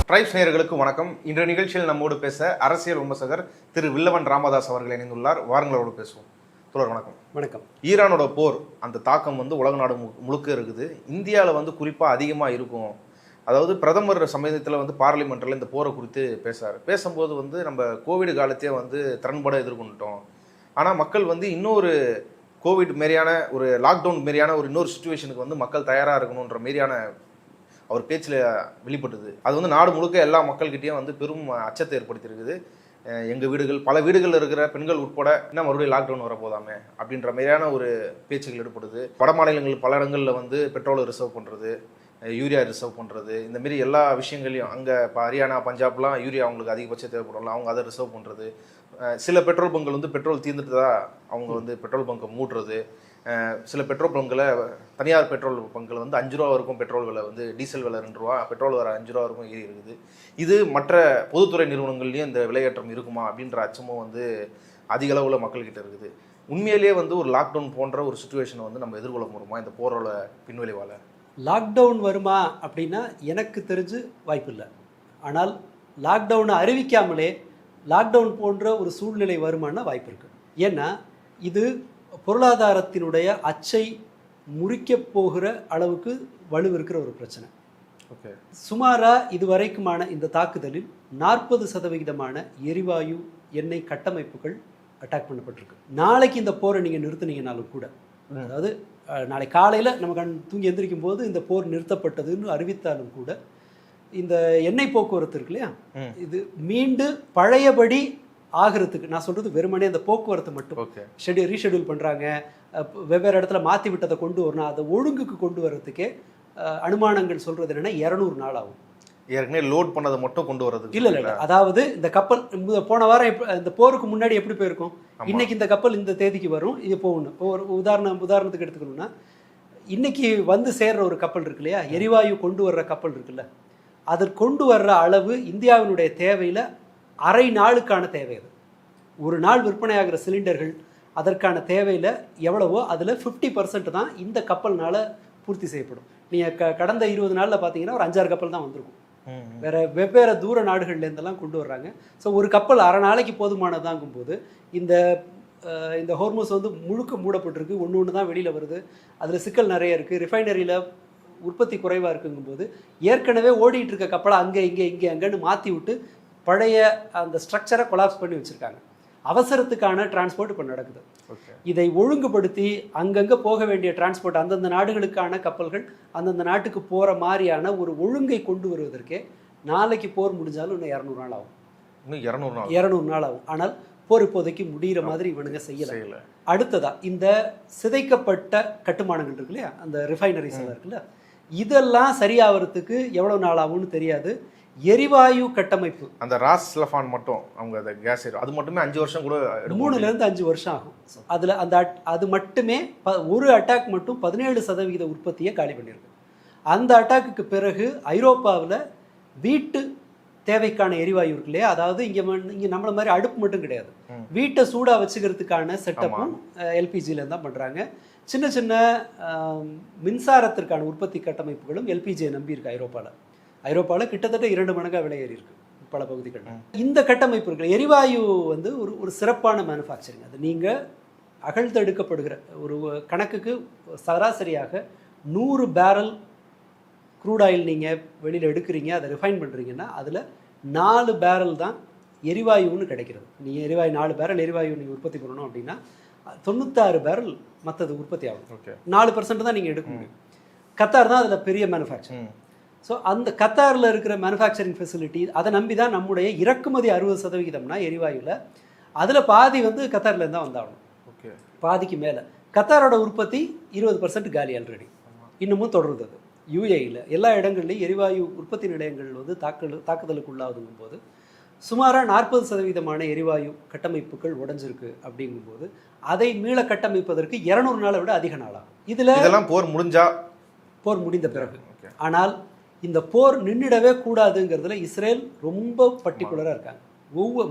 Tribes நேயர்களுக்கு வணக்கம். இன்றைய நிகழ்ச்சியில் நம்மோடு பேச அரசியல் விமர்சகர் திரு வில்லவன் ராமதாஸ் அவர்கள் இணைந்துள்ளார். வாருங்களோடு பேசுவோம். தொடர் வணக்கம். வணக்கம். ஈரானோட போர் அந்த தாக்கம் உலக நாடு முழுக்க இருக்குது. இந்தியாவில் குறிப்பாக அதிகமாக இருக்கும். அதாவது பிரதமர் சமயத்தில் பார்லிமெண்ட்டில் இந்த போரை குறித்து பேசும்போது நம்ம கோவிட் காலத்தையே திறன்பட எதிர்கொண்டுட்டோம். ஆனால் மக்கள் இன்னொரு கோவிட் மாரியான ஒரு லாக்டவுன் மாரியான ஒரு இன்னொரு சுச்சுவேஷனுக்கு மக்கள் தயாராக இருக்கணுன்ற மாரியான அவர் பேச்சில் வெளிப்பட்டது. அது நாடு முழுக்க எல்லா மக்கள்கிட்டையும் பெரும் அச்சத்தை ஏற்படுத்தியிருக்குது. எங்கள் வீடுகள், பல வீடுகளில் இருக்கிற பெண்கள் உட்பட இன்னும் மறுபடியும் லாக்டவுன் வரப்போதாமே அப்படின்ற மாதிரியான ஒரு பேச்சுகள் ஏற்படுது. வட மாநிலங்கள் பல இடங்களில் பெட்ரோலை ரிசர்வ் பண்ணுறது, யூரியா ரிசர்வ் பண்ணுறது, இந்தமாரி எல்லா விஷயங்களையும் அங்கே இப்போ ஹரியானா, பஞ்சாப்லாம் யூரியா அவங்களுக்கு அதிகபட்சம் தேவைப்படலாம், அவங்க அதை ரிசர்வ் பண்ணுறது. சில பெட்ரோல் பங்குகள் பெட்ரோல் தீர்ந்துட்டு தான் அவங்க பெட்ரோல் பங்கை மூடுறது. சில பெட்ரோல் பங்கில், தனியார் பெட்ரோல் பங்கில் 5 ரூபா வரைக்கும் பெட்ரோல் விலை, டீசல் விலை 2 ரூபா, பெட்ரோல் வர 5 ரூபா வரைக்கும் ஏறி இருக்குது. இது மற்ற பொதுத்துறை நிறுவனங்கள்லேயும் இந்த விலையேற்றம் இருக்குமா அப்படின்ற அச்சமும் அதிக அளவில் மக்கள்கிட்ட இருக்குது. உண்மையிலேயே ஒரு லாக்டவுன் போன்ற ஒரு சுச்சுவேஷனை நம்ம எதிர்கொள்ள முடியுமா இந்த போரோட பின்விளைவால்? லாக்டவுன் வருமா அப்படின்னா எனக்கு தெரிஞ்சு வாய்ப்பு இல்லை. ஆனால் லாக்டவுனை அறிவிக்காமலே லாக்டவுன் போன்ற ஒரு சூழ்நிலை வருமானா வாய்ப்பு இருக்குது. ஏன்னா இது பொருளாதாரத்தினுடைய அச்சை முறிக்கப் போகிற அளவுக்கு வலுவிருக்கிற ஒரு பிரச்சனை. ஓகே. சுமாராக இதுவரைக்குமான இந்த தாக்குதலில் 40% எரிவாயு எண்ணெய் கட்டமைப்புகள் அட்டாக் பண்ணப்பட்டிருக்கு. நாளைக்கு இந்த போரை நீங்கள் நிறுத்தினீங்கனாலும் கூட, அதாவது நாளை காலையில் நம்ம தூங்கி எந்திரிக்கும் போது இந்த போர் நிறுத்தப்பட்டதுன்னு அறிவித்தாலும் கூட, இந்த எண்ணெய் போக்குவரத்து இருக்கு இல்லையா, இது மீண்டு பழையபடி ஆகிறதுக்கு, நான் சொல்கிறது வெறுமனே அந்த போக்குவரத்து மட்டும் ரீஷெடியூல் பண்ணுறாங்க, வெவ்வேறு இடத்துல மாற்றி விட்டதை கொண்டு வரணும், அதை ஒழுங்குக்கு கொண்டு வர்றதுக்கே அனுமானங்கள் சொல்கிறது என்னென்னா 200 நாள் ஆகும். ஏற்கனவே லோட் பண்ணதை மட்டும் கொண்டு வரது இல்லை. அதாவது இந்த கப்பல் போன வாரம் இந்த போருக்கு முன்னாடி எப்படி போயிருக்கும், இன்னைக்கு இந்த கப்பல் இந்த தேதிக்கு வரும், இது போகணும். இப்போ ஒரு உதாரணத்துக்கு எடுத்துக்கணும்னா, இன்னைக்கு சேர்ற ஒரு கப்பல் இருக்கு இல்லையா, எரிவாயு கொண்டு வர்ற கப்பல் இருக்குல்ல, அதற்கு கொண்டு வர்ற அளவு இந்தியாவினுடைய தேவையில் அரை நாளுக்கான தேவை. அது ஒரு நாள் விற்பனையாகிற சிலிண்டர்கள் அதற்கான தேவையில் எவ்வளவோ அதில் 50% தான் இந்த கப்பல்னால் பூர்த்தி செய்யப்படும். நீங்கள் கடந்த 20 நாளில் பார்த்தீங்கன்னா ஒரு 5-6 கப்பல் தான் வந்திருக்கும். வெவ்வேறு தூர நாடுகள்லேருந்தெல்லாம் கொண்டு வர்றாங்க. ஸோ ஒரு கப்பல் அரை நாளைக்கு போதுமானதாங்கும்போது இந்த ஹோர்மோஸ் முழுக்க மூடப்பட்டிருக்கு, ஒன்று தான் வெளியில் வருது, அதில் சிக்கல் நிறைய இருக்குது, ரிஃபைனரியில் உற்பத்தி குறைவாக இருக்குங்கும்போது ஏற்கனவே ஓடிட்டு இருக்க கப்பலை இங்கே அங்கேன்னு மாற்றி விட்டு பழைய அந்த ஸ்ட்ரக்சரை கொலாப்ஸ் பண்ணி வச்சுருக்காங்க. அவசரத்துக்கான டிரான்ஸ்போர்ட் இப்போ நடக்குது. இதை ஒழுங்குபடுத்தி அங்கங்கே போக வேண்டிய டிரான்ஸ்போர்ட், அந்தந்த நாடுகளுக்கான கப்பல்கள் அந்தந்த நாட்டுக்கு போகிற மாதிரியான ஒரு ஒழுங்கை கொண்டு வருவதற்கே நாளைக்கு போர் முடிஞ்சாலும் இன்னும் 200 நாள் ஆகும். இன்னும் 200 நாள் ஆகும். ஆனால் போர் இப்போதைக்கு முடிகிற மாதிரி இவனுங்க செய்யலை. அடுத்ததா இந்த சிதைக்கப்பட்ட கட்டுமானங்கள் இருக்கு இல்லையா, அந்த ரிஃபைனரிஸ் எல்லாம் இருக்குல்ல, இதெல்லாம் சரியாகிறதுக்கு எவ்வளோ நாள் ஆகும்னு தெரியாது. எரிவாயு கட்டமைப்பு, அந்த ராஸ்லஃபான் மட்டும் அவங்க அந்த கேஸ் அது மட்டுமே 5 வருஷம் கூட, 3 to 5 வருஷம் ஆகும். அதில் அது மட்டுமே ஒரு அட்டாக் மட்டும் 17% உற்பத்தியை காலி பண்ணியிருக்கு. அந்த அட்டாக்குக்கு பிறகு ஐரோப்பாவில் வீட்டு தேவைக்கான எரிவாயு இருக்கு இல்லையா, அதாவது இங்கே நம்மள மாதிரி அடுப்பு மட்டும் கிடையாது, வீட்டை சூடாக வச்சுக்கிறதுக்கான செட்டப்பும் எல்பிஜியில் தான் பண்ணுறாங்க. சின்ன சின்ன மின்சாரத்திற்கான உற்பத்தி கட்டமைப்புகளும் எல்பிஜியை நம்பி இருக்கு. ஐரோப்பாவில் கிட்டத்தட்ட 2 மடங்காக விலை ஏறி இருக்கு பல பகுதிகளில். இந்த கட்டமைப்பு இருக்கு. எரிவாயு ஒரு சிறப்பான மேனுஃபேக்சரிங். அது நீங்கள் அகழ்ந்தெடுக்கப்படுகிற ஒரு கணக்குக்கு சராசரியாக 100 பேரல் க்ரூட் ஆயில் நீங்கள் வெளியில் எடுக்கிறீங்க, அதை ரிஃபைன் பண்ணுறீங்கன்னா அதில் 4 பேரல் தான் எரிவாயுன்னு கிடைக்கிறது. நீங்கள் 4 பேரல் எரிவாயு நீங்கள் உற்பத்தி பண்ணணும் அப்படின்னா 96 பேரல் மற்றது உற்பத்தி ஆகும். 4% தான் நீங்கள் எடுக்க முடியும். கத்தார் தான் அதில் பெரிய மேனுஃபேக்சர். ஸோ அந்த கத்தாரில் இருக்கிற மேனுஃபேக்சரிங் ஃபெசிலிட்டி, அதை நம்பி தான் நம்முடைய இறக்குமதி 60% எரிவாயுவில், அதில் பாதி கத்தார்லேருந்து தான் வந்தாகணும். ஓகே. பாதிக்கு மேலே கத்தாரோட உற்பத்தி 20% காலி ஆல்ரெடி, இன்னமும் தொடருது. அது யூஏயில் எல்லா இடங்கள்லையும் எரிவாயு உற்பத்தி நிலையங்கள் தாக்குதலுக்கு உள்ளாகுதுங்கும் போது சுமாராக 40% எரிவாயு கட்டமைப்புகள் உடைஞ்சிருக்கு. அப்படிங்கும்போது அதை மீள கட்டமைப்பதற்கு 200 நாளை விட அதிக நாளாகும். இதெல்லாம் போர் முடிந்த பிறகு. ஆனால் இந்த போர் நின்றுடவே கூடாதுங்கிறதுல இஸ்ரேல் ரொம்ப பர்டிகுலராக இருக்காங்க.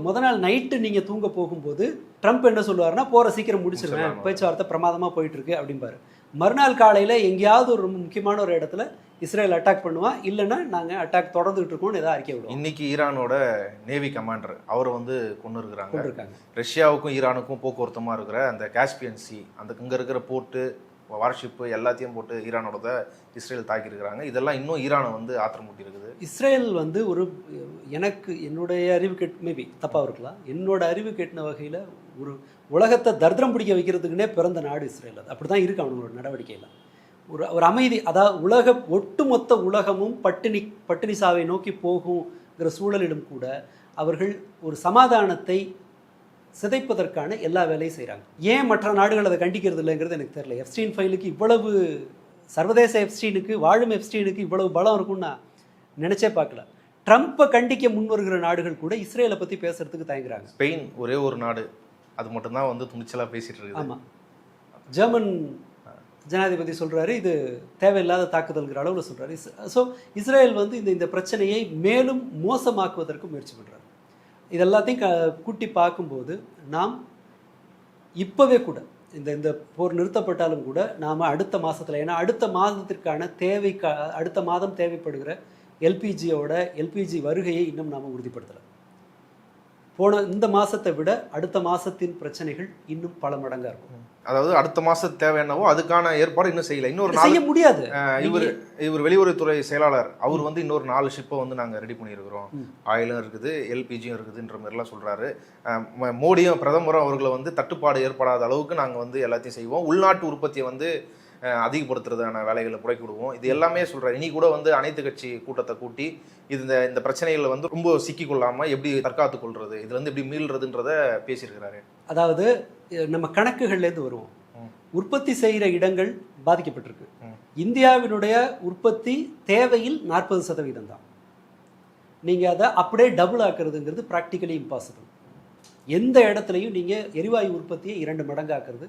முத நாள் நைட்டு நீங்கள் தூங்க போகும்போது ட்ரம்ப் என்ன சொல்லுவாருன்னா, போரை சீக்கிரம் முடிச்சிருவேன், பேச்சுவார்த்தை பிரமாதமாக போயிட்டுருக்கு அப்படிம்பாரு. மறுநாள் காலையில் எங்கேயாவது ஒரு ரொம்ப முக்கியமான ஒரு இடத்துல இஸ்ரேல் அட்டாக் பண்ணுவான், இல்லைன்னா நாங்கள் அட்டாக் தொடர்ந்துகிட்டு இருக்கோம்னு ஏதாவது அறிக்கை விடுவோம். இன்னைக்கு ஈரானோட நேவி கமாண்டர் அவர் வந்து கொண்டு இருக்காங்க. ரஷ்யாவுக்கும் ஈரானுக்கும் போக்குவரத்துமா இருக்கிற அந்த காஸ்பியன் சி, அந்த இங்கே இருக்கிற போர்ட்டு வார்ஷிப்பு எல்லாத்தையும் போட்டு ஈரானோட இஸ்ரேல் தாக்கியிருக்கிறாங்க. இதெல்லாம் இன்னும் ஈரானை வந்து ஆத்திரமூட்டி இருக்குது. இஸ்ரேல் வந்து ஒரு எனக்கு என்னுடைய அறிவு மேபி தப்பாக இருக்கலாம், என்னோட அறிவு கேட்டின வகையில் ஒரு உலகத்தை தர்திரம் பிடிக்க வைக்கிறதுக்குன்னே பிறந்த நாடு இஸ்ரேல். அது அப்படி தான் இருக்கு அவங்களோட நடவடிக்கையில். ஒரு அமைதி, அதாவது ஒட்டுமொத்த உலகமும் பட்டினி சாவை நோக்கி போகுங்கிற சூழலிலும் கூட அவர்கள் ஒரு சமாதானத்தை சிதைப்பதற்கான எல்லா வேலையும் செய்கிறாங்க. ஏன் மற்ற நாடுகள் அதை கண்டிக்கிறது இல்லைங்கிறது எனக்கு தெரியல. எப்ஸ்டீன் ஃபைலுக்கு இவ்வளவு, சர்வதேச எப்ஸ்டீனுக்கு, வாழும் எப்ஸ்டீனுக்கு இவ்வளவு பலம் இருக்கும்னு நான் நினச்சே பார்க்கல. ட்ரம்ப்பை கண்டிக்க முன் வருகிற நாடுகள் கூட இஸ்ரேலை பற்றி பேசுறதுக்கு தயங்குறாங்க. ஸ்பெயின் ஒரே ஒரு நாடு, அது மட்டும்தான் வந்து துணிச்சலாக பேசிட்டு இருக்கு. ஆமாம், ஜெர்மன் ஜனாதிபதி சொல்கிறாரு இது தேவையில்லாத தாக்குதல்கிற அளவில் சொல்கிறாரு. ஸோ இஸ்ரேல் வந்து இந்த பிரச்சனையை மேலும் மோசமாக்குவதற்கு முயற்சி பண்ணுறாரு. இதெல்லாத்தையும் கூட்டி பார்க்கும்போது நாம் இப்போவே கூட இந்த போர் நிறுத்தப்பட்டாலும் கூட நாம் அடுத்த மாதத்தில், ஏன்னா அடுத்த மாதத்திற்கான அடுத்த மாதம் தேவைப்படுகிற எல்பிஜி வருகையை இன்னும் நாம் உறுதிப்படுத்தலை. இந்த மாதத்தை விட அடுத்த மாதத்தின் பிரச்சனைகள் இன்னும் பல மடங்காக இருக்கும். அதாவது அடுத்த மாதம் தேவை என்னவோ அதுக்கான ஏற்பாடு இன்னும் செய்யலை. இன்னொரு செய்ய முடியாது. இவர் வெளியுறவுத்துறை செயலாளர் அவர் வந்து இன்னொரு 4 ஷிப்பை வந்து நாங்கள் ரெடி பண்ணியிருக்கிறோம், ஆயிலும் இருக்குது, எல்பிஜியும் இருக்குதுன்ற மாதிரிலாம் சொல்கிறாரு. மோடியும் பிரதமரும் அவர்களை வந்து தட்டுப்பாடு ஏற்படாத அளவுக்கு நாங்கள் வந்து எல்லாத்தையும் செய்வோம், உள்நாட்டு உற்பத்தியை வந்து அதிகப்படுத்துறதான வேலைகளை புடைக்கி விடுவோம், இது எல்லாமே சொல்கிறார். இனி கூட வந்து அனைத்து கட்சி கூட்டத்தை கூட்டி இந்த பிரச்சனைகளை வந்து ரொம்ப சிக்கி கொள்ளாமல் எப்படி தற்காத்து கொள்வது, இதுல இருந்து எப்படி மீள்றதுன்றத பேசியிருக்கிறாரு. அதாவது நம்ம கணக்குகள்லேருந்து வருவோம். உற்பத்தி செய்கிற இடங்கள் பாதிக்கப்பட்டிருக்கு. இந்தியாவினுடைய உற்பத்தி தேவையில் 40% தான். நீங்கள் அதை அப்படியே டபுள் ஆக்குறதுங்கிறது ப்ராக்டிக்கலி இம்பாசிபிள். எந்த இடத்துலையும் நீங்கள் எரிவாயு உற்பத்தியை 2 மடங்கு ஆக்குறது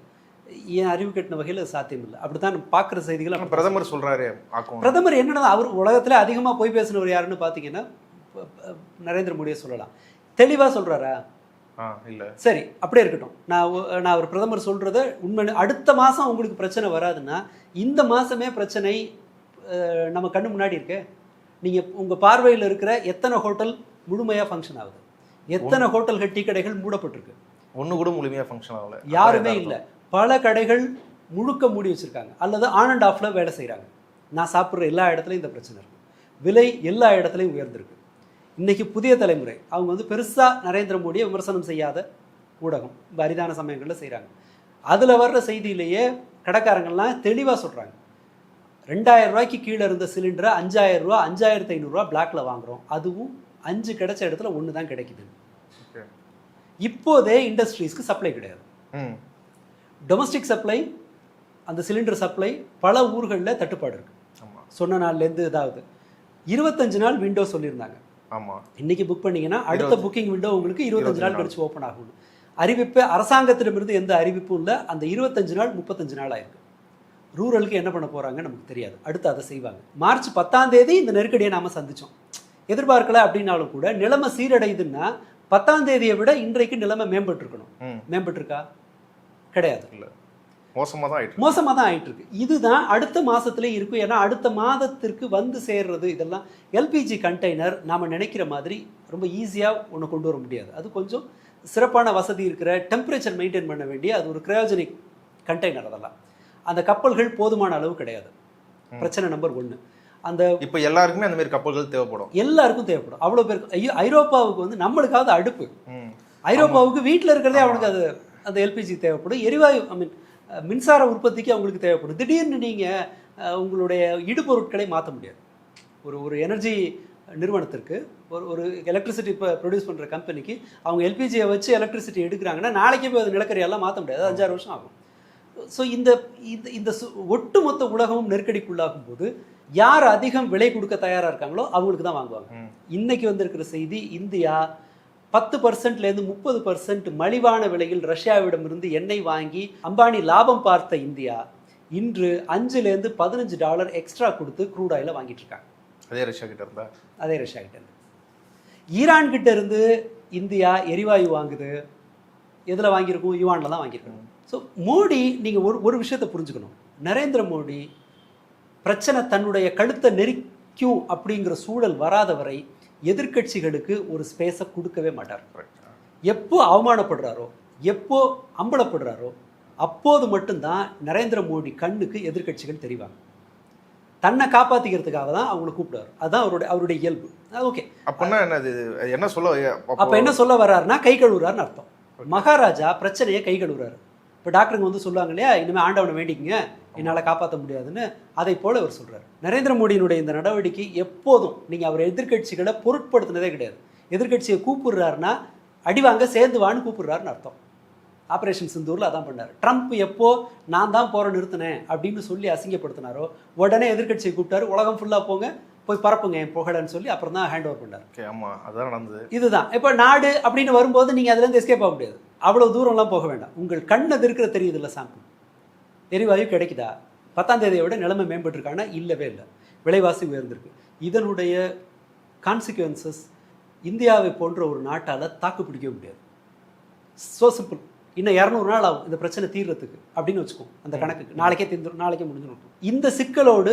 ஏன் அறிவு கட்டின வகையில் சாத்தியம் இல்லை. அப்படித்தான் பார்க்குற செய்திகள். பிரதமர் சொல்கிறாரு. பிரதமர் என்னன்னா, அவர் உலகத்தில் அதிகமாக போய் பேசினவர் யாருன்னு பார்த்தீங்கன்னா நரேந்திர மோடியை சொல்லலாம். தெளிவாக சொல்கிறாரா? இல்லை. சரி, அப்படியே இருக்கட்டும். நான் அவர் பிரதமர் சொல்கிறத உண்மை. அடுத்த மாதம் உங்களுக்கு பிரச்சனை வராதுன்னா இந்த மாதமே பிரச்சனை நம்ம கண்ணு முன்னாடி இருக்கு. நீங்கள் உங்கள் பார்வையில் இருக்கிற எத்தனை ஹோட்டல் முழுமையாக ஃபங்க்ஷன் ஆகுது, எத்தனை ஹோட்டல்கள், டீ கடைகள் மூடப்பட்டிருக்கு, ஒன்று கூட முழுமையாக ஃபங்க்ஷன் ஆகலை, யாருமே இல்லை. பல கடைகள் முழுக்க மூடி வச்சுருக்காங்க அல்லது ஆன் அண்ட் ஆஃபில் வேலை செய்கிறாங்க. நான் சாப்பிட்ற எல்லா இடத்துலையும் இந்த பிரச்சனை இருக்குது. விலை எல்லா இடத்துலையும் உயர்ந்திருக்கு. இன்றைக்கி புதிய தலைமுறை அவங்க வந்து பெருசாக நரேந்திர மோடியை விமர்சனம் செய்யாத ஊடகம் அரிதான சமயங்களில் செய்கிறாங்க. அதில் வர்ற செய்தியிலேயே கடைக்காரங்கள்லாம் தெளிவாக சொல்கிறாங்க, 2000 ரூபாய்க்கு கீழே இருந்த சிலிண்டரை 5000 ரூபா, 5500 ரூபா பிளாக்ல வாங்குகிறோம், அதுவும் 5 கிடைச்ச இடத்துல 1 தான் கிடைக்குது. இப்போதே இண்டஸ்ட்ரீஸ்க்கு சப்ளை கிடையாது. டொமஸ்டிக் சப்ளை, அந்த சிலிண்டர் சப்ளை பல ஊர்களில் தட்டுப்பாடு இருக்குது. சொன்ன நாள்லேருந்து ஏதாவது 25 நாள் விண்டோ சொல்லியிருந்தாங்க. இன்னைக்கு புக் பண்ணிங்கன்னா அடுத்த புக்கிங் விண்டோ உங்களுக்கு 25 நாள் கழிச்சு ஓப்பன் ஆகும். அறிவிப்பு அரசாங்கத்திடமிருந்து எந்த அறிவிப்பும் இல்லை. அந்த 25 நாள் 35 நாள் ஆயிருக்கு. ரூரலுக்கு என்ன பண்ண போகிறாங்க நமக்கு தெரியாது. அடுத்து அதை செய்வாங்க. மார்ச் 10ஆம் தேதி இந்த நெருக்கடியை நாம் சந்தித்தோம். எதிர்பார்க்கல அப்படின்னாலும் கூட நிலைமை சீரடையுதுன்னா 10ஆம் தேதியை விட இன்றைக்கு நிலைமை மேம்பட்டுருக்கணும். மேம்பட்டுருக்கா? கிடையாது. இல்லை, மோசமாக தான் ஆகிட்டு இருக்கு. இதுதான் அடுத்த மாதத்துலேயே இருக்கும். ஏன்னா அடுத்த மாதத்திற்கு வந்து சேர்றது இதெல்லாம் எல்பிஜி கண்டெய்னர் நாம் நினைக்கிற மாதிரி ரொம்ப ஈஸியாக ஒன்று கொண்டு வர முடியாது. அது கொஞ்சம் சிறப்பான வசதி இருக்கிற, டெம்பரேச்சர் மெயின்டைன் பண்ண வேண்டிய அது ஒரு கிரையோஜெனிக் கண்டெய்னர். அதெல்லாம் அந்த கப்பல்கள் போதுமான அளவு கிடையாது. பிரச்சனை நம்பர் 1. அந்த இப்போ எல்லாருக்குமே அந்த மாதிரி கப்பல்கள் தேவைப்படும். எல்லாருக்கும் தேவைப்படும். அவ்வளோ பேருக்கு. ஐரோப்பாவுக்கு வந்து நம்மளுக்காவது அடுப்பு, ஐரோப்பாவுக்கு வீட்டில் இருக்கிறதே அவனுக்கு அது அந்த எல்பிஜி தேவைப்படும். எரிவாயு மின்சார உற்பத்திக்கு அவங்களுக்கு தேவைப்படும். திடீர்னு நீங்கள் உங்களுடைய இடுபொருட்களை மாற்ற முடியாது. ஒரு எனர்ஜி நிறுவனத்திற்கு ஒரு எலக்ட்ரிசிட்டி இப்போ ப்ரொடியூஸ் பண்ணுற கம்பெனிக்கு அவங்க எல்பிஜியை வச்சு எலக்ட்ரிசிட்டி எடுக்கிறாங்கன்னா நாளைக்கே போய் அது நிலக்கரியெல்லாம் மாற்ற முடியாது. 5-6 வருஷம் ஆகும். ஸோ இந்த ஒட்டுமொத்த உலகமும் நெருக்கடிக்குள்ளாகும் போது யார் அதிகம் விலை கொடுக்க தயாராக இருக்காங்களோ அவங்களுக்கு தான் வாங்குவாங்க. இன்னைக்கு வந்திருக்கிற செய்தி, இந்தியா 10%லேருந்து 30% மலிவான விலையில் ரஷ்யாவிடமிருந்து எண்ணெய் வாங்கி அம்பானி லாபம் பார்த்த இந்தியா இன்று $5லேருந்து $15 எக்ஸ்ட்ரா கொடுத்து க்ரூட் ஆயிலை வாங்கிட்டு இருக்காங்க. அதே ரஷ்யா கிட்ட இருந்து. ஈரான் கிட்ட இருந்து இந்தியா எரிவாயு வாங்குது. எதில் வாங்கியிருக்கும்? யுவானில் தான் வாங்கியிருக்கணும். ஸோ மோடி, நீங்கள் ஒரு விஷயத்தை புரிஞ்சுக்கணும். நரேந்திர மோடி பிரச்சனை தன்னுடைய கழுத்தை நெரிக்கும் அப்படிங்கிற சூழல் வராத வரை எதிர்க்கட்சிகளுக்கு ஒரு ஸ்பேஸை கொடுக்கவே மாட்டார். எப்போ அவமானப்படுறாரோ, எப்போ அம்பலப்படுறாரோ, அப்போது மட்டும்தான் நரேந்திர மோடி கண்ணுக்கு எதிர்க்கட்சிகள் தெரிவாங்க. தன்னை காப்பாற்றிக்கிறதுக்காக தான் அவங்களை கூப்பிடுவார். அதுதான் அவருடைய இயல்பு. அது ஓகே. அப்படின்னா என்னது, என்ன சொல்ல அப்போ என்ன சொல்ல வர்றாருன்னா கை கழுவுறாருன்னு அர்த்தம். மகாராஜா பிரச்சனையை கை கழுவுறாரு. இப்போ டாக்டருங்க வந்து சொல்லுவாங்க இல்லையா, இனிமேல் ஆண்டவனை வேண்டிக்குங்க, என்னால் காப்பாற்ற முடியாதுன்னு. அதை போல அவர் சொல்கிறார். நரேந்திர மோடியினுடைய இந்த நடவடிக்கை எப்போதும் நீங்கள் அவர் எதிர்க்கட்சிகளை பொருட்படுத்தினதே கிடையாது. எதிர்க்கட்சியை கூப்பிடுறாருன்னா அடிவாங்க சேர்ந்து வான்னு கூப்பிடுறாருன்னு அர்த்தம். ஆப்ரேஷன் சிந்தூரில் அதான் பண்ணார். ட்ரம்ப் எப்போ நான் தான் போகிற நிறுத்தினேன் அப்படின்னு சொல்லி அசிங்கப்படுத்தினாரோ உடனே எதிர்க்கட்சியை கூப்பிட்டாரு. உலகம் ஃபுல்லாக போங்க, போய் பரப்புங்க என் புகழன்னு சொல்லி அப்புறம் தான் ஹேண்ட் ஓவர் பண்ணார். ஆமாம், அதான் நடந்தது. இதுதான் இப்போ நாடு அப்படின்னு வரும்போது நீங்கள் அதுலேருந்து எஸ்கேப் ஆக முடியாது. அவ்வளோ தூரம்லாம் போக வேண்டாம். உங்கள் கண்ணை இருக்கிற தெரியுது இல்லை, சாம்பிள் எரிவாயு கிடைக்குதா, 10ஆம் தேதியை விட நிலைமை மேம்பட்டுருக்கானா? இல்லவே இல்லை. விலைவாசி உயர்ந்திருக்கு. இதனுடைய கான்சிக்வன்சஸ் இந்தியாவை போன்ற ஒரு நாட்டால் தாக்கு பிடிக்க முடியாது. So simple. இன்னும் 200 நாள் ஆகும் இந்த பிரச்சனை தீர்றதுக்கு அப்படின்னு வச்சுக்கோம். அந்த கணக்குக்கு நாளைக்கே முடிஞ்சிடும். இந்த சிக்கலோடு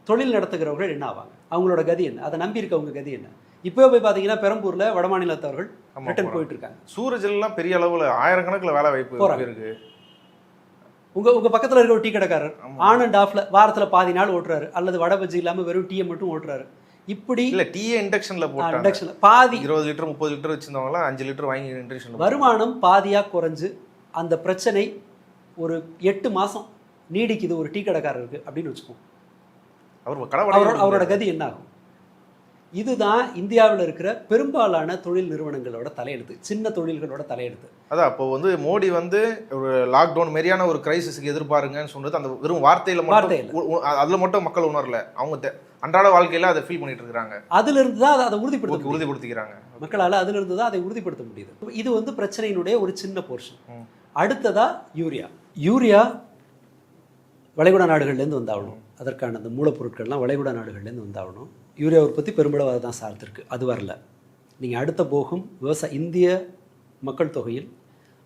தொழில் நடத்துகிறவர்கள் என்ன ஆவாங்க? அவங்களோட கதி என்ன? அதை நம்பி இருக்கவங்க கதி என்ன? இப்போ போய் பார்த்தீங்கன்னா பெரம்பூரில் வடமாநிலத்தவர்கள் ரிட்டர்ன் போயிட்டு இருக்காங்க. சூரஜ்லாம் பெரிய அளவில் ஆயிரக்கணக்கில் வேலை வாய்ப்பு இருக்கு. உங்க பக்கத்தில் இருக்க ஒரு டீ கடைக்காரர் ஆன் அண்ட் ஆஃப்ல வாரத்தில் பாதி நாள் ஓட்டுறாரு, அல்லது வடை பஜ்ஜி இல்லாமல் வெறும் டீயை மட்டும் ஓட்டுறாரு. இப்படி இல்லை, டீயை இண்டக்ஷனில் போட்டு இண்டக்ஷனில் பாதி 20 லிட்டர் 30 லிட்டர் வச்சிருந்தவங்களாம் 5 லிட்டர் வாங்கி இண்டக்ஷன். வருமானம் பாதியாக குறைஞ்சு அந்த பிரச்சனை ஒரு 8 மாதம் நீடிக்குது ஒரு டீ கடைக்காரருக்கு அப்படின்னு வச்சுக்கோம். அவரோட கதி என்ன ஆகும்? இதுதான் இந்தியாவில் இருக்கிற பெரும்பாலான தொழில் நிறுவனங்களோட தலையெழுத்து, சின்ன தொழில்களோட தலையெழுத்து. அதான் அப்போ வந்து மோடி வந்து ஒரு லாக்டவுன் மாரியான ஒரு கிரைசிஸ்க்கு எதிர்பாருங்கன்னு சொன்னது அந்த வெறும் வார்த்தையில் அதில் மட்டும் மக்கள் உணரல. அவங்க அன்றாட வாழ்க்கையில் அதை ஃபீல் பண்ணிட்டு இருக்காங்க. அதிலிருந்து தான் அதை உறுதிப்படுத்திக்கிறாங்க மக்களால். அதிலிருந்து தான் அதை உறுதிப்படுத்த முடியுது. இது வந்து பிரச்சனையினுடைய ஒரு சின்ன போர்ஷன். அடுத்ததா யூரியா வளைகுடா நாடுகள்லேருந்து வந்தாகணும். அதற்கான அந்த மூலப்பொருட்கள்லாம் வளைகுடா நாடுகள்லேருந்து வந்தாகணும். யூரியா உற்பத்தி பெரும்பளவு அதை தான் சார்ந்திருக்கு. அது வரல. நீங்கள் அடுத்த போகும் இந்திய மக்கள் தொகையில்